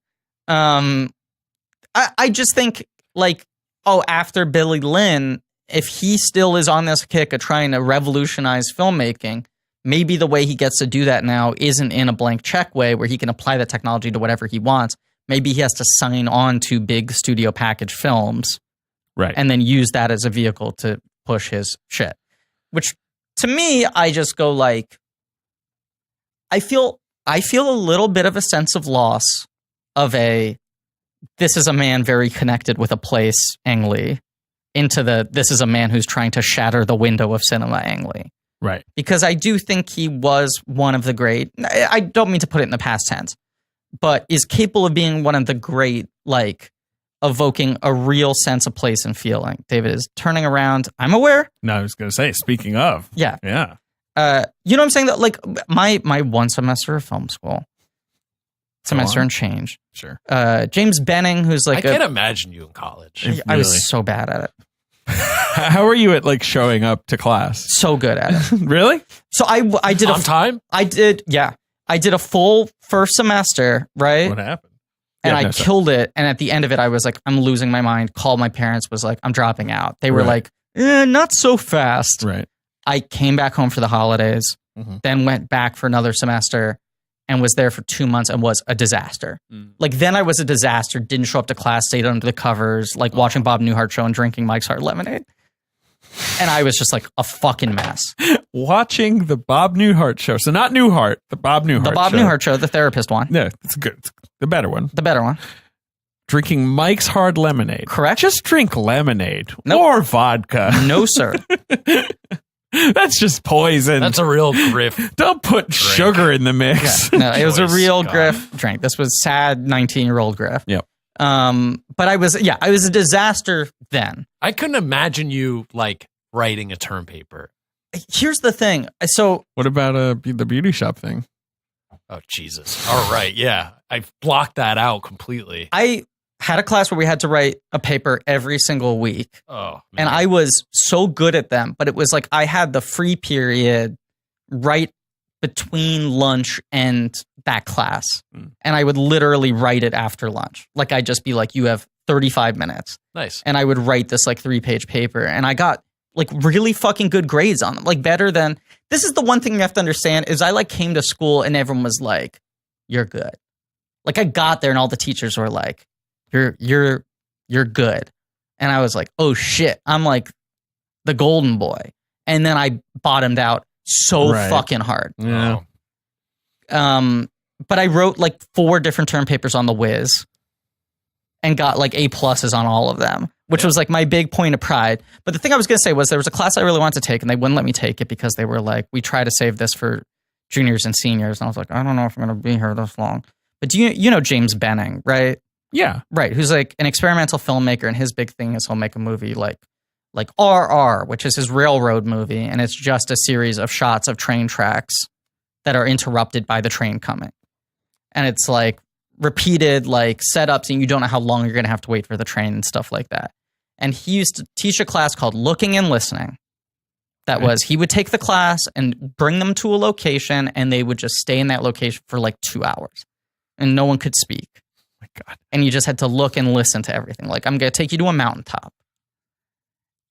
Speaker 2: I just think like, after Billy Lynn, if he still is on this kick of trying to revolutionize filmmaking, maybe the way he gets to do that now isn't in a blank check way where he can apply the technology to whatever he wants. Maybe he has to sign on to big studio package films,
Speaker 3: right,
Speaker 2: and then use that as a vehicle to push his shit. Which, to me, I just go like, I feel a little bit of a sense of loss of this is a man very connected with a place, Ang Lee, into this is a man who's trying to shatter the window of cinema, Ang Lee.
Speaker 3: Right.
Speaker 2: Because I do think he was one of the great, I don't mean to put it in the past tense, but is capable of being one of the great, like, evoking a real sense of place and feeling. David is turning around. I'm aware.
Speaker 3: No, I was going to say, speaking of.
Speaker 2: Yeah.
Speaker 3: Yeah.
Speaker 2: You know what I'm saying? That like my one semester of film school, semester and change.
Speaker 3: Sure.
Speaker 2: James Benning, who's like,
Speaker 4: I can't imagine you in college.
Speaker 2: I was so bad at it.
Speaker 3: How are you at like showing up to class?
Speaker 2: So good at it.
Speaker 3: Really?
Speaker 2: So I did
Speaker 4: on time.
Speaker 2: I did a full first semester, right?
Speaker 3: What happened?
Speaker 2: And I killed it. And at the end of it, I was like, I'm losing my mind. Called my parents, was like, I'm dropping out. They were like, not so fast.
Speaker 3: Right.
Speaker 2: I came back home for the holidays, then went back for another semester and was there for 2 months and was a disaster. Like then I was a disaster, didn't show up to class, stayed under the covers, like watching Bob Newhart show and drinking Mike's Hard Lemonade. And I was just like a fucking mess.
Speaker 3: Watching the Bob Newhart show. So not Newhart, the Bob Newhart show.
Speaker 2: The Bob Newhart show, the therapist one.
Speaker 3: Yeah, it's good. It's the better one.
Speaker 2: The better one.
Speaker 3: Drinking Mike's Hard Lemonade.
Speaker 2: Correct.
Speaker 3: Just drink lemonade or vodka.
Speaker 2: No, sir.
Speaker 3: That's just poison.
Speaker 4: That's a real Griff.
Speaker 3: Don't put sugar in the mix.
Speaker 2: Yeah. No, it was a real Griff drink. This was sad 19-year-old Griff.
Speaker 3: Yep.
Speaker 2: But I was a disaster then.
Speaker 4: I couldn't imagine you like writing a term paper.
Speaker 2: Here's the thing. So
Speaker 3: what about the beauty shop thing?
Speaker 4: Oh, Jesus. All right. Yeah. I blocked that out completely.
Speaker 2: I had a class where we had to write a paper every single week.
Speaker 4: Oh, man.
Speaker 2: And I was so good at them, but it was like I had the free period right between lunch and that class. And I would literally write it after lunch. Like I'd just be like, you have 35 minutes.
Speaker 4: Nice.
Speaker 2: And I would write this like 3-page paper. And I got like really fucking good grades on them. Like better than, this is the one thing you have to understand is I like came to school and everyone was like, you're good. Like I got there and all the teachers were like, you're good. And I was like, oh shit, I'm like the golden boy. And then I bottomed out so fucking hard.
Speaker 3: Yeah.
Speaker 2: But I wrote like 4 different term papers on the Whiz and got like A+ on all of them, which was like my big point of pride. But the thing I was going to say was there was a class I really wanted to take and they wouldn't let me take it because they were like, we try to save this for juniors and seniors. And I was like, I don't know if I'm going to be here this long. But do you know James Benning, right?
Speaker 3: Yeah.
Speaker 2: Right. Who's like an experimental filmmaker. And his big thing is he'll make a movie like RR, which is his railroad movie. And it's just a series of shots of train tracks that are interrupted by the train coming. And it's like repeated like setups and you don't know how long you're going to have to wait for the train and stuff like that. And he used to teach a class called Looking and Listening. That was, he would take the class and bring them to a location and they would just stay in that location for like 2 hours and no one could speak.
Speaker 3: My God.
Speaker 2: And you just had to look and listen to everything. Like, I'm going to take you to a mountaintop.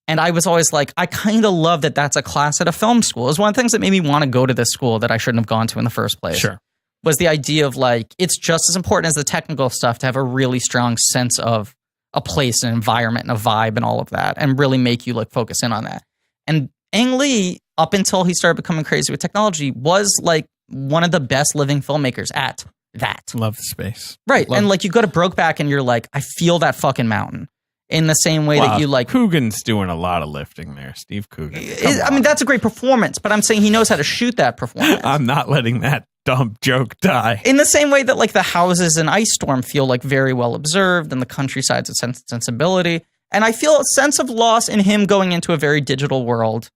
Speaker 2: And I was always like, I kind of love that that's a class at a film school. It was one of the things that made me want to go to this school that I shouldn't have gone to in the first place.
Speaker 3: Sure.
Speaker 2: Was the idea of like, it's just as important as the technical stuff to have a really strong sense of a place, an environment, and a vibe and all of that, and really make you like focus in on that. And Ang Lee up until he started becoming crazy with technology, was like one of the best living filmmakers at that.
Speaker 3: Love the space.
Speaker 2: Right. And like you go to Brokeback and you're like, I feel that fucking mountain. In the same way that you like...
Speaker 3: Coogan's doing a lot of lifting there. Steve Coogan.
Speaker 2: I mean, that's a great performance, but I'm saying he knows how to shoot that performance.
Speaker 3: I'm not letting that dumb joke die.
Speaker 2: In the same way that like the houses in Ice Storm feel like very well observed and the countryside's a sensibility. And I feel a sense of loss in him going into a very digital world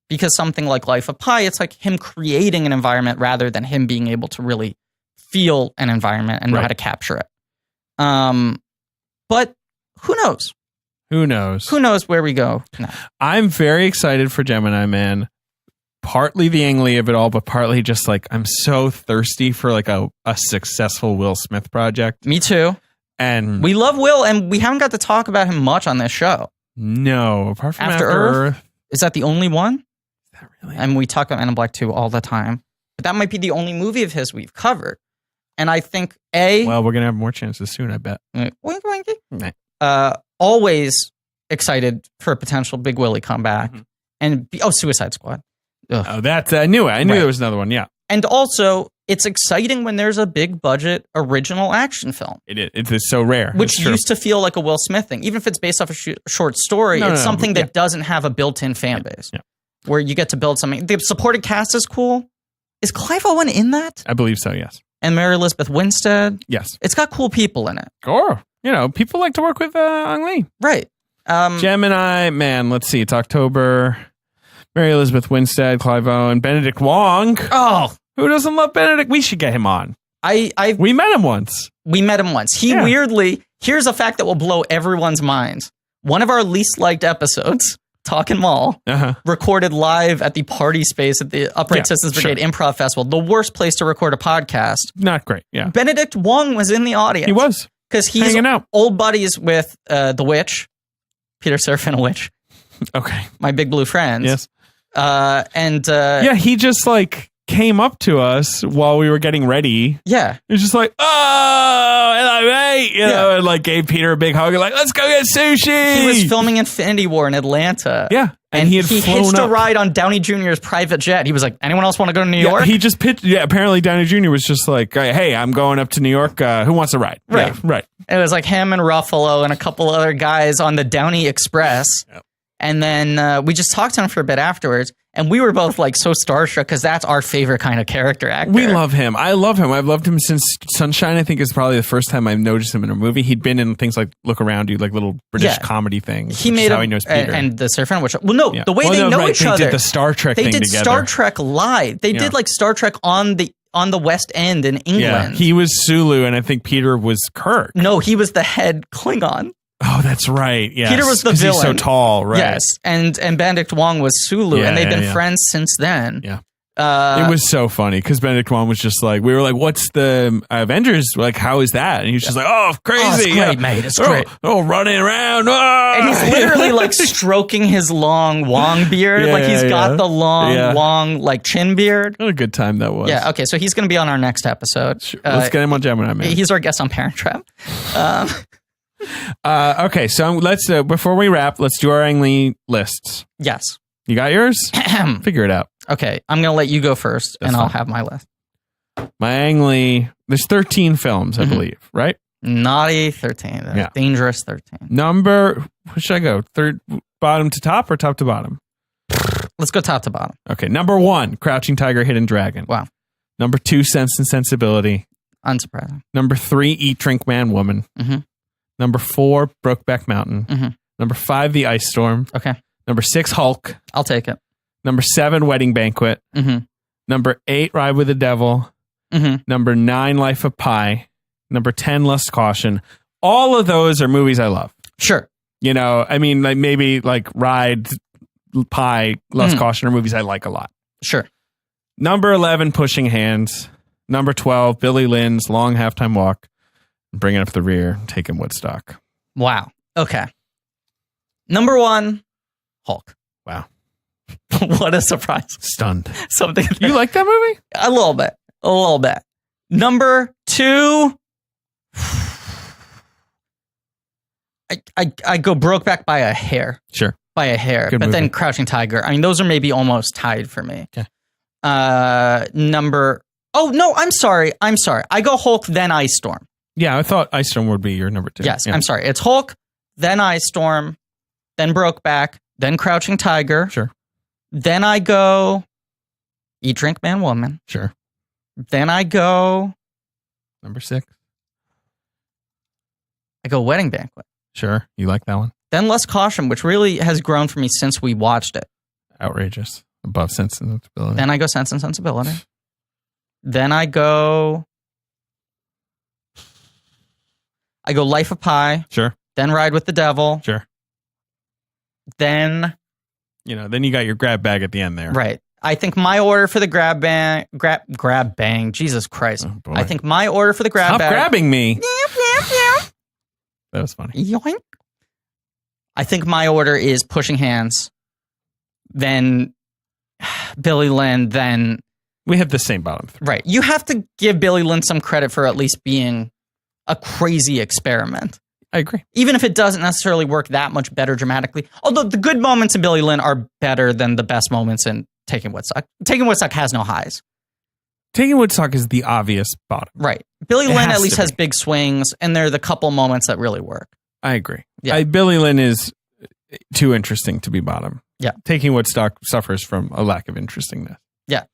Speaker 2: because something like Life of Pi, it's like him creating an environment rather than him being able to really feel an environment and know how to capture it. But who knows?
Speaker 3: Who knows?
Speaker 2: Who knows where we go? No.
Speaker 3: I'm very excited for Gemini Man. Partly the Ang Lee of it all, but partly just like I'm so thirsty for like a successful Will Smith project.
Speaker 2: Me too.
Speaker 3: And
Speaker 2: we love Will, and we haven't got to talk about him much on this show.
Speaker 3: No, apart from After Earth.
Speaker 2: Is that the only one? Is
Speaker 3: that really?
Speaker 2: And we talk about Men in Black 2 all the time. But that might be the only movie of his we've covered. And I think
Speaker 3: well, we're gonna have more chances soon, I bet.
Speaker 2: Wink, winky. Always excited for a potential Big Willie comeback. Mm-hmm. And Suicide Squad. Ugh.
Speaker 3: Oh, that's I knew there was another one. Yeah.
Speaker 2: And also, it's exciting when there's a big budget original action film.
Speaker 3: It is so rare.
Speaker 2: Which used to feel like a Will Smith thing. Even if it's based off a short story, it's something that doesn't have a built-in fan base. Yeah. Where you get to build something. The supporting cast is cool. Is Clive Owen in that?
Speaker 3: I believe so, yes.
Speaker 2: And Mary Elizabeth Winstead?
Speaker 3: Yes.
Speaker 2: It's got cool people in it.
Speaker 3: Or, people like to work with Ang Lee.
Speaker 2: Right.
Speaker 3: Gemini, man, let's see. It's October. Mary Elizabeth Winstead, Clive Owen, Benedict Wong.
Speaker 2: Oh.
Speaker 3: Who doesn't love Benedict? We should get him on. We met him once. He
Speaker 2: weirdly, here's a fact that will blow everyone's minds. One of our least liked episodes, Talkin' Mall, recorded live at the party space at the Upright Citizens Brigade Improv Festival. The worst place to record a podcast.
Speaker 3: Not great, yeah.
Speaker 2: Benedict Wong was in the audience.
Speaker 3: He was.
Speaker 2: Because he's hanging out. Old buddies with The Witch, Peter Serafinowicz. Witch.
Speaker 3: Okay.
Speaker 2: My Big Blue Friends.
Speaker 3: Yes.
Speaker 2: He
Speaker 3: just like came up to us while we were getting ready.
Speaker 2: Yeah.
Speaker 3: He was just like, oh, hello, mate. You know, and like gave Peter a big hug and like, let's go get sushi.
Speaker 2: He was filming Infinity War in Atlanta.
Speaker 3: Yeah.
Speaker 2: And he hitched a ride on Downey Jr.'s private jet. He was like, anyone else want to go to New York?
Speaker 3: He just pitched. Yeah, apparently Downey Jr. was just like, hey, I'm going up to New York. Who wants a ride?
Speaker 2: Right.
Speaker 3: Yeah, right.
Speaker 2: It was like him and Ruffalo and a couple other guys on the Downey Express. Yep. And then we just talked to him for a bit afterwards. And we were both like so starstruck because that's our favorite kind of character actor.
Speaker 3: We love him. I love him. I've loved him since Sunshine. I think is probably the first time I've noticed him in a movie. He'd been in things like Look Around You, like little British comedy things.
Speaker 2: He made
Speaker 3: how he knows Peter.
Speaker 2: And the Serafinowicz. Well, no, the way they know each other.
Speaker 3: They did the Star Trek thing together.
Speaker 2: They did Star Trek live. They did like Star Trek on the West End in England.
Speaker 3: Yeah, he was Sulu, and I think Peter was Kirk.
Speaker 2: No, he was the head Klingon.
Speaker 3: Oh, that's right. Yeah,
Speaker 2: Peter was the villain.
Speaker 3: He's so tall, right?
Speaker 2: Yes, and Benedict Wong was Sulu, and they've been friends since then.
Speaker 3: Yeah, it was so funny because Benedict Wong was just like, we were like, "What's the Avengers? Like, how is that?" And he was just like, "Oh, crazy!
Speaker 2: Oh, it's great, mate. It's great.
Speaker 3: Oh, running around!" Oh.
Speaker 2: And he's literally like stroking his long Wong beard, like he's got the long Wong like chin beard.
Speaker 3: What a good time that was.
Speaker 2: Yeah. Okay, so he's going to be on our next episode.
Speaker 3: Sure. Let's get him on Gemini Man.
Speaker 2: He's our guest on Parent Trap.
Speaker 3: Okay, so let's before we wrap, let's do our Ang Lee lists.
Speaker 2: Yes.
Speaker 3: You got yours? Figure it out.
Speaker 2: Okay, I'm going to let you go first, and I'll have my list.
Speaker 3: My Ang Lee, there's 13 films, I believe, right?
Speaker 2: Naughty 13. Dangerous 13.
Speaker 3: Number, where should I go? Bottom to top or top to bottom?
Speaker 2: Let's go top to bottom.
Speaker 3: Okay, number 1, Crouching Tiger, Hidden Dragon.
Speaker 2: Wow.
Speaker 3: Number 2, Sense and Sensibility.
Speaker 2: Unsurprising.
Speaker 3: Number 3, Eat, Drink, Man, Woman.
Speaker 2: Mm-hmm.
Speaker 3: Number 4, Brokeback Mountain.
Speaker 2: Mm-hmm.
Speaker 3: Number 5, The Ice Storm.
Speaker 2: Okay.
Speaker 3: Number 6, Hulk.
Speaker 2: I'll take it.
Speaker 3: Number 7, Wedding Banquet.
Speaker 2: Mm-hmm.
Speaker 3: Number 8, Ride with the Devil.
Speaker 2: Mm-hmm.
Speaker 3: Number 9, Life of Pi. Number 10, Lust Caution. All of those are movies I love.
Speaker 2: Sure.
Speaker 3: You know, I mean, like maybe like Ride, Pi, Lust Caution are movies I like a lot.
Speaker 2: Sure.
Speaker 3: Number 11, Pushing Hands. Number 12, Billy Lynn's Long Halftime Walk. Bringing up the rear, taking Woodstock.
Speaker 2: Wow. Okay. Number 1, Hulk.
Speaker 3: Wow.
Speaker 2: What a surprise.
Speaker 3: Stunned.
Speaker 2: Something.
Speaker 3: You like that movie?
Speaker 2: A little bit. Number 2, I go Brokeback by a hair.
Speaker 3: Sure.
Speaker 2: by a hair.
Speaker 3: Good
Speaker 2: but
Speaker 3: movie.
Speaker 2: then Crouching Tiger. I mean, those are maybe almost tied for me.
Speaker 3: Okay.
Speaker 2: Oh, no, I'm sorry. I go Hulk, then Ice Storm.
Speaker 3: Yeah, I thought Ice Storm would be your number 2.
Speaker 2: Yes,
Speaker 3: yeah.
Speaker 2: I'm sorry. It's Hulk, then Ice Storm, then Brokeback, then Crouching Tiger.
Speaker 3: Sure.
Speaker 2: Then I go Eat, Drink, Man, Woman.
Speaker 3: Sure.
Speaker 2: Then I go...
Speaker 3: Number 6.
Speaker 2: I go Wedding Banquet.
Speaker 3: Sure. You like that one?
Speaker 2: Then Less Caution, which really has grown for me since we watched it.
Speaker 3: Outrageous. Above Sense and Sensibility.
Speaker 2: Then I go Sense and Sensibility. Then I go Life of Pi.
Speaker 3: Sure.
Speaker 2: Then Ride with the Devil.
Speaker 3: Sure.
Speaker 2: Then...
Speaker 3: then you got your grab bag at the end there.
Speaker 2: Right. I think my order for the grab bang, Jesus Christ.
Speaker 3: Oh, boy.
Speaker 2: I think my order for the grab
Speaker 3: Stop
Speaker 2: bag.
Speaker 3: grabbing me. That was funny.
Speaker 2: Yoink. I think my order is Pushing Hands, then Billy Lynn, then...
Speaker 3: We have the same bottom 3.
Speaker 2: Right. You have to give Billy Lynn some credit for at least being a crazy experiment.
Speaker 3: I agree.
Speaker 2: Even if it doesn't necessarily work that much better dramatically. Although the good moments in Billy Lynn are better than the best moments in Taking Woodstock. Taking Woodstock has no highs.
Speaker 3: Taking Woodstock is the obvious bottom.
Speaker 2: Right. Billy Lynn at least has big swings, and they're the couple moments that really work.
Speaker 3: I agree.
Speaker 2: Yeah.
Speaker 3: Billy Lynn is too interesting to be bottom.
Speaker 2: Yeah.
Speaker 3: Taking Woodstock suffers from a lack of interestingness.
Speaker 2: Yeah.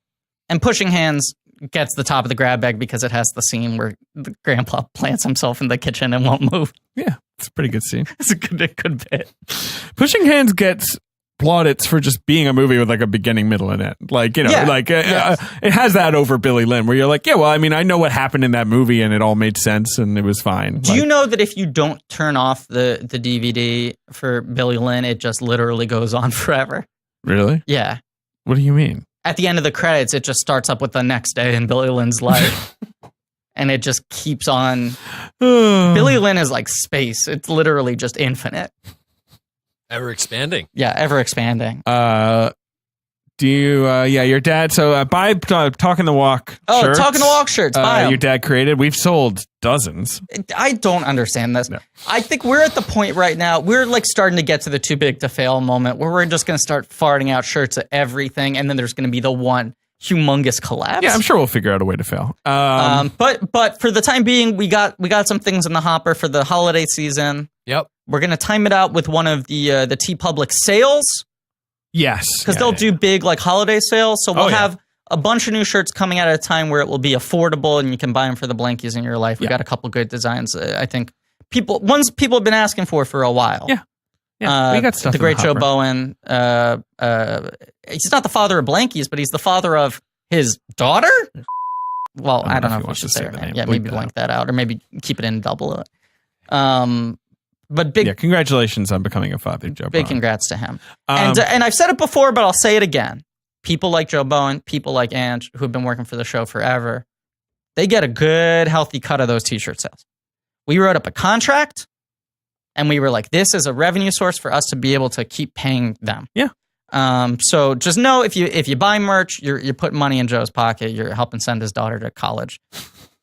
Speaker 2: And Pushing Hands gets the top of the grab bag because it has the scene where the grandpa plants himself in the kitchen and won't move.
Speaker 3: Yeah, it's a pretty good scene.
Speaker 2: It's a good bit.
Speaker 3: Pushing Hands gets plaudits for just being a movie with like a beginning, middle, and end. Like, it has that over Billy Lynn where you're like, yeah, well, I mean, I know what happened in that movie and it all made sense and it was fine.
Speaker 2: Do you know that if you don't turn off the DVD for Billy Lynn, it just literally goes on forever?
Speaker 3: Really?
Speaker 2: Yeah.
Speaker 3: What do you mean?
Speaker 2: At the end of the credits, it just starts up with the next day in Billy Lynn's life. And it just keeps on. Billy Lynn is like space. It's literally just infinite.
Speaker 4: Ever expanding.
Speaker 2: Yeah, ever expanding.
Speaker 3: Do you, your dad, so buy Talking the Walk
Speaker 2: Oh,
Speaker 3: shirts.
Speaker 2: Talking the Walk shirts, buy 'em.
Speaker 3: Your dad created. We've sold dozens.
Speaker 2: I don't understand this.
Speaker 3: No.
Speaker 2: I think we're at the point right now, we're like starting to get to the too big to fail moment where we're just going to start farting out shirts of everything, and then there's going to be the one humongous collapse.
Speaker 3: Yeah, I'm sure we'll figure out a way to fail.
Speaker 2: But for the time being, we got some things in the hopper for the holiday season.
Speaker 4: Yep.
Speaker 2: We're going to time it out with one of the TeePublic sales.
Speaker 3: Yes.
Speaker 2: Because they'll do big like holiday sales. So we'll have a bunch of new shirts coming out at a time where it will be affordable and you can buy them for the blankies in your life. We got a couple good designs. I think people have been asking for a while.
Speaker 3: Yeah. Yeah. We got stuff.
Speaker 2: The great Joe Bowen. He's not the father of blankies, but he's the father of his daughter. Well, I don't know if we should say her name. Yeah, maybe blank that out or maybe keep it in double it. But
Speaker 3: congratulations on becoming a father, Joe Bowen.
Speaker 2: Big congrats to him. And I've said it before, but I'll say it again. People like Joe Bowen, people like Ange, who have been working for the show forever, they get a good, healthy cut of those T-shirt sales. We wrote up a contract, and we were like, this is a revenue source for us to be able to keep paying them.
Speaker 3: Yeah.
Speaker 2: So just know if you buy merch, you're putting money in Joe's pocket. You're helping send his daughter to college.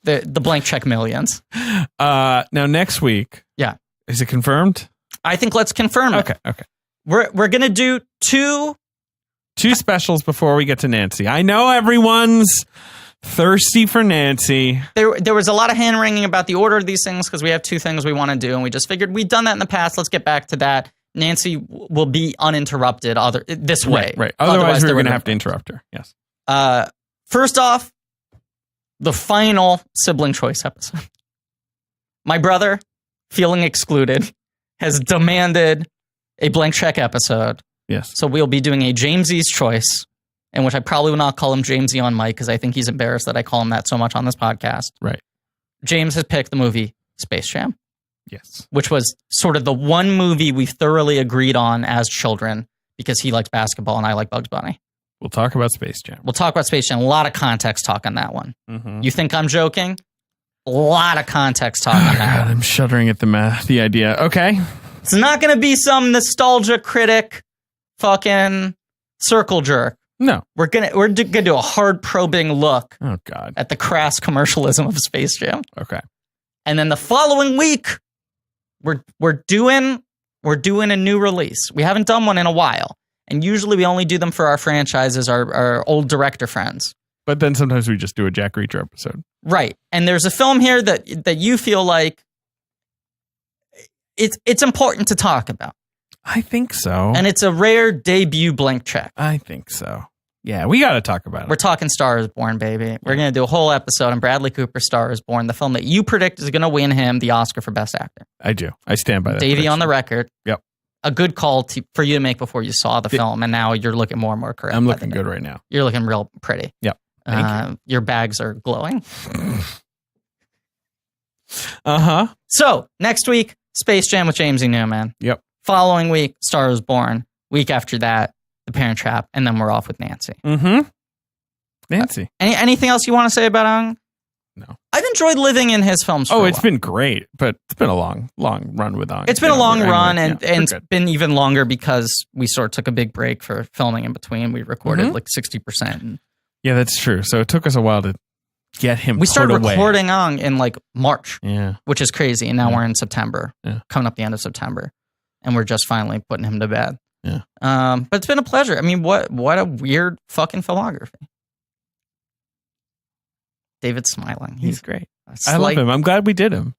Speaker 2: The blank check millions.
Speaker 3: Now next week.
Speaker 2: Yeah.
Speaker 3: Is it confirmed?
Speaker 2: I think let's confirm it.
Speaker 3: Okay.
Speaker 2: We're gonna do two
Speaker 3: specials before we get to Nancy. I know everyone's thirsty for Nancy.
Speaker 2: There was a lot of hand wringing about the order of these things because we have two things we want to do, and we just figured we've done that in the past. Let's get back to that. Nancy will be uninterrupted this way.
Speaker 3: Right. Otherwise we're going to have to interrupt her. Yes.
Speaker 2: First off, the final sibling choice episode. My brother, feeling excluded, has demanded a blank check episode.
Speaker 3: Yes.
Speaker 2: So we'll be doing a Jamesy's choice, in which I probably will not call him Jamesy on mic because I think he's embarrassed that I call him that so much on this podcast.
Speaker 3: Right.
Speaker 2: James has picked the movie Space Jam.
Speaker 3: Yes.
Speaker 2: Which was sort of the one movie we thoroughly agreed on as children because he likes basketball and I like Bugs Bunny.
Speaker 3: We'll talk about Space Jam.
Speaker 2: We'll talk about Space Jam. A lot of context talk on that one.
Speaker 3: Mm-hmm.
Speaker 2: You think I'm joking? A lot of context talk on that one.
Speaker 3: I'm shuddering at the idea. Okay.
Speaker 2: It's not going to be some nostalgia critic fucking circle jerk.
Speaker 3: No.
Speaker 2: We're gonna do a hard probing look
Speaker 3: at
Speaker 2: the crass commercialism of Space Jam.
Speaker 3: Okay.
Speaker 2: And then the following week, we're doing We're doing a new release. We haven't done one in a while. And usually we only do them for our franchises, our old director friends.
Speaker 3: But then sometimes we just do a Jack Reacher episode.
Speaker 2: Right. And there's a film here that you feel like it's important to talk about.
Speaker 3: I think so.
Speaker 2: And it's a rare debut blank check.
Speaker 3: I think so. Yeah, we got to talk about it.
Speaker 2: We're talking Star is Born, baby. We're going to do a whole episode on Bradley Cooper's Star is Born, the film that you predict is going to win him the Oscar for Best Actor.
Speaker 3: I do. I stand by that.
Speaker 2: Davey on the record.
Speaker 3: Yep.
Speaker 2: A good call for you to make before you saw the film, and now you're looking more and more correct.
Speaker 3: I'm looking good right now.
Speaker 2: You're looking real pretty.
Speaker 3: Yep. Thank you.
Speaker 2: Your bags are glowing.
Speaker 3: Uh-huh.
Speaker 2: So, next week, Space Jam with Jamesy Newman.
Speaker 3: Yep.
Speaker 2: Following week, Star is Born. Week after that, The Parent Trap, and then we're off with Nancy.
Speaker 3: Mm-hmm. Nancy.
Speaker 2: Anything else you want to say about Ung?
Speaker 3: No.
Speaker 2: I've enjoyed living in his films for a while.
Speaker 3: It's been great, but it's been a long run with Ung.
Speaker 2: It's been a long run, and it's been even longer because we sort of took a big break for filming in between. We recorded like 60%.
Speaker 3: Yeah, that's true. So it took us a while to get him
Speaker 2: We started
Speaker 3: away.
Speaker 2: recording Ung in like March,
Speaker 3: yeah,
Speaker 2: which is crazy, and now we're in September,
Speaker 3: yeah.
Speaker 2: coming up the end of September, and we're just finally putting him to bed.
Speaker 3: Yeah.
Speaker 2: But it's been a pleasure. I mean, what a weird fucking filmography. David's smiling.
Speaker 3: He's great. I love him. I'm glad we did him.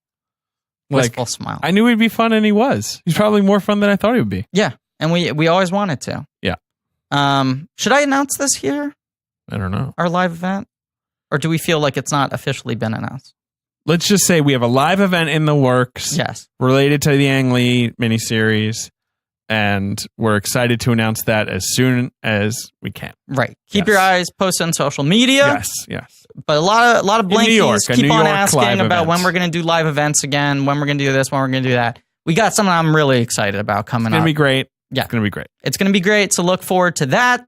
Speaker 2: Wistful smile.
Speaker 3: I knew he'd be fun, and he was. He's probably more fun than I thought he would be.
Speaker 2: Yeah, and we always wanted to.
Speaker 3: Yeah.
Speaker 2: Should I announce this here?
Speaker 3: I don't know.
Speaker 2: Our live event? Or do we feel like it's not officially been announced?
Speaker 3: Let's just say we have a live event in the works.
Speaker 2: Yes.
Speaker 3: Related to the Ang Lee miniseries. And we're excited to announce that as soon as we can.
Speaker 2: Right. Keep your eyes posted on social media.
Speaker 3: Yes.
Speaker 2: But a lot of blankies keep on asking about when we're going to do live events again, when we're going to do this, when we're going to do that. We got something I'm really excited about coming up.
Speaker 3: It's going to be great.
Speaker 2: Yeah.
Speaker 3: It's going to be great.
Speaker 2: It's going to be great. So look forward to that.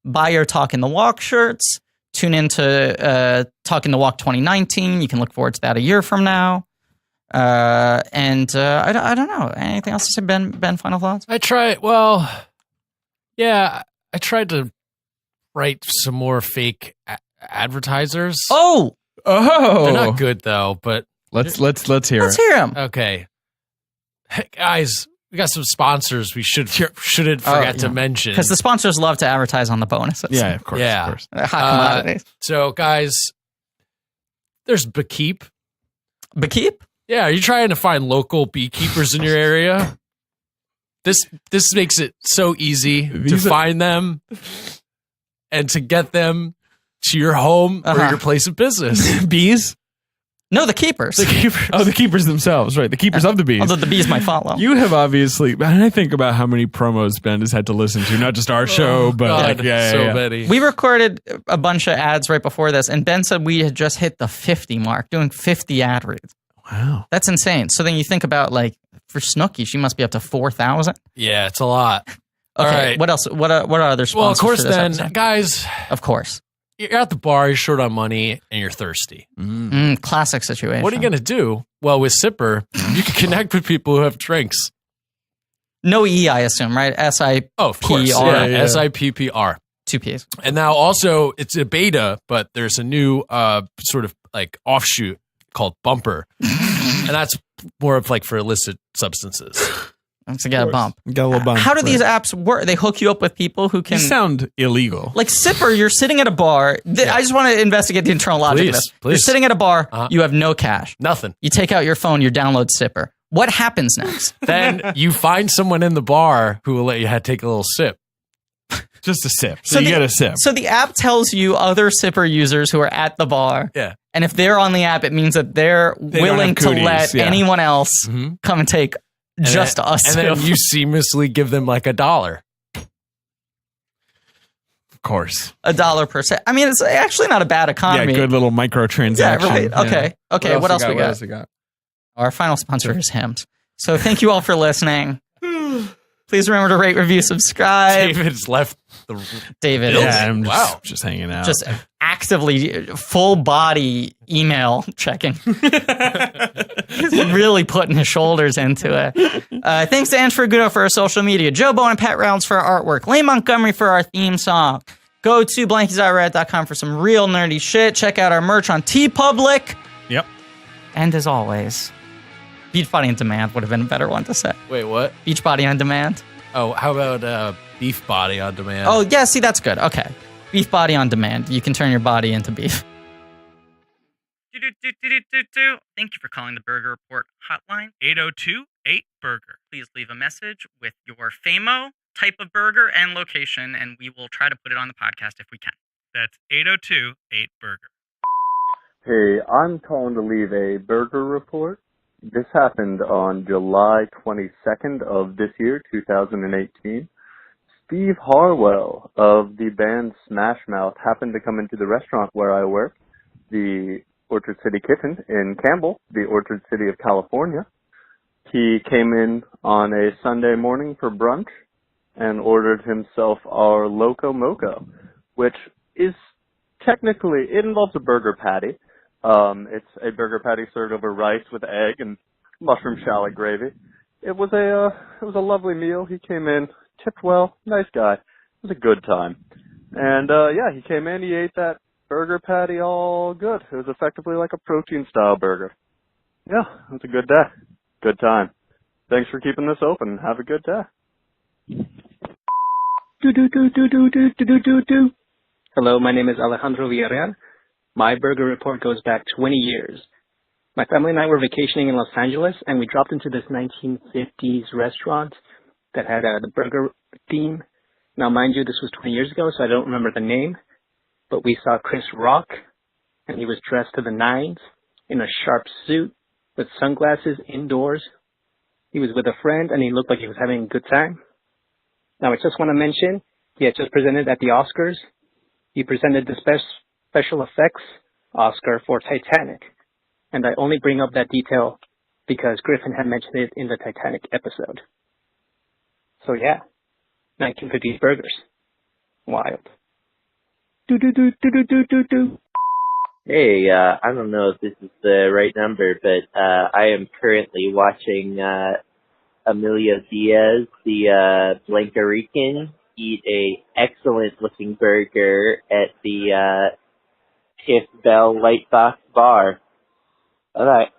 Speaker 2: Buy your Talking the Walk shirts. Tune into Talking the Walk 2019. You can look forward to that a year from now. I don't know. Anything else to say, Ben? Final thoughts?
Speaker 4: I tried to write some more fake advertisers.
Speaker 2: Oh,
Speaker 4: they're not good though. But
Speaker 3: let's hear it.
Speaker 2: Let's hear them.
Speaker 4: Okay, hey, guys, we got some sponsors. We shouldn't forget to mention
Speaker 2: because the sponsors love to advertise on the bonuses.
Speaker 3: Yeah, of course.
Speaker 4: Yeah,
Speaker 3: of course.
Speaker 2: Hot commodities.
Speaker 4: So, guys, there's Beekeep.
Speaker 2: Beekeep?
Speaker 4: Yeah, are you trying to find local beekeepers in your area? This makes it so easy to find them and to get them to your home or your place of business.
Speaker 3: Bees?
Speaker 2: No, the keepers.
Speaker 3: The keepers. Oh, the keepers themselves, right? The keepers of the bees.
Speaker 2: Although the bees might follow.
Speaker 3: You have obviously, and I think about how many promos Ben has had to listen to, not just our show, but
Speaker 4: God, so many.
Speaker 2: We recorded a bunch of ads right before this, and Ben said we had just hit the 50 mark, doing 50 ad reads.
Speaker 3: Wow.
Speaker 2: That's insane. So then you think about, like, for Snooki, she must be up to 4,000.
Speaker 4: Yeah, it's a lot.
Speaker 2: Okay,
Speaker 4: all right.
Speaker 2: What else? What are other sponsors?
Speaker 4: Well, of course,
Speaker 2: for this
Speaker 4: then,
Speaker 2: episode?
Speaker 4: guys.
Speaker 2: Of course.
Speaker 4: You're at the bar, you're short on money, and you're thirsty.
Speaker 2: Classic situation.
Speaker 4: What are you going to do? Well, with Sipper, you can connect with people who have drinks.
Speaker 2: No E, I assume, right? S-I-P-R.
Speaker 4: Oh, of course. Yeah. S-I-P-P-R.
Speaker 2: 2 Ps.
Speaker 4: And now also, it's a beta, but there's a new sort of like offshoot called Bumper. And that's more of like for illicit substances.
Speaker 2: To get a bump.
Speaker 3: Get a little bump.
Speaker 2: How do these apps work? They hook you up with people who can...
Speaker 3: These sound illegal.
Speaker 2: Like Sipper, you're sitting at a bar. I just want to investigate the internal logic of this. You're sitting at a bar. You have no cash.
Speaker 4: Nothing.
Speaker 2: You take out your phone. You download Sipper. What happens next?
Speaker 4: Then you find someone in the bar who will let you take a little sip.
Speaker 3: Just a sip. So you get a sip.
Speaker 2: So the app tells you other Sipper users who are at the bar.
Speaker 4: Yeah.
Speaker 2: And if they're on the app, it means that they're willing to let anyone else come and take just a sip.
Speaker 4: And then you seamlessly give them like $1.
Speaker 3: Of course.
Speaker 2: $1 per sip. I mean, it's actually not a bad economy.
Speaker 3: Yeah, good little microtransaction.
Speaker 2: Yeah, right. Okay.
Speaker 3: Yeah.
Speaker 2: Okay. What else we got? Our final sponsor is Hims. So thank you all for listening. Please remember to rate, review, subscribe.
Speaker 4: David's left the...
Speaker 2: David.
Speaker 3: Yeah, I'm just hanging out.
Speaker 2: Just actively full body email checking. He's really putting his shoulders into it. Thanks to Ange Fergudo for our social media, Joe Bowen and Pat Reynolds for our artwork, Lane Montgomery for our theme song. Go to blankies.reddit.com for some real nerdy shit. Check out our merch on TeePublic.
Speaker 3: Yep.
Speaker 2: And as always, Beachbody on Demand would have been a better one to say.
Speaker 4: Wait, what?
Speaker 2: Beachbody on Demand.
Speaker 4: Oh, how about Beef Body on Demand?
Speaker 2: Oh, yeah, see, that's good. Okay. Beefbody on Demand. You can turn your body into beef. Thank you for calling the Burger Report hotline.
Speaker 5: 802-8-BURGER.
Speaker 2: Please leave a message with your FAMO, type of burger, and location, and we will try to put it on the podcast if we can.
Speaker 5: That's 802-8-BURGER.
Speaker 6: Hey, I'm calling to leave a burger report. This happened on July 22nd of this year, 2018. Steve Harwell of the band Smash Mouth happened to come into the restaurant where I work, the Orchard City Kitchen in Campbell, the Orchard City of California. He came in on a Sunday morning for brunch and ordered himself our Loco Moco, which is technically, it involves a burger patty. It's a burger patty served over rice with egg and mushroom shallot gravy. It was a lovely meal. He came in, tipped well, nice guy. It was a good time. And yeah, he came in, he ate that burger patty all good. It was effectively like a protein style burger. Yeah, it was a good day. Good time. Thanks for keeping this open. Have a good day.
Speaker 7: Hello, my name is Alejandro Villarreal. My burger report goes back 20 years. My family and I were vacationing in Los Angeles, and we dropped into this 1950s restaurant that had the burger theme. Now, mind you, this was 20 years ago, so I don't remember the name, but we saw Chris Rock, and he was dressed to the nines in a sharp suit with sunglasses indoors. He was with a friend, and he looked like he was having a good time. Now, I just want to mention, he had just presented at the Oscars. He presented the special effects Oscar for Titanic. And I only bring up that detail because Griffin had mentioned it in the Titanic episode. So yeah, 1950s burgers. Wild.
Speaker 8: Hey, I don't know if this is the right number, but I am currently watching Amelia Diaz, the Blanca Rican, eat a excellent looking burger at the Tiff Bell Lightbox Bar. All right.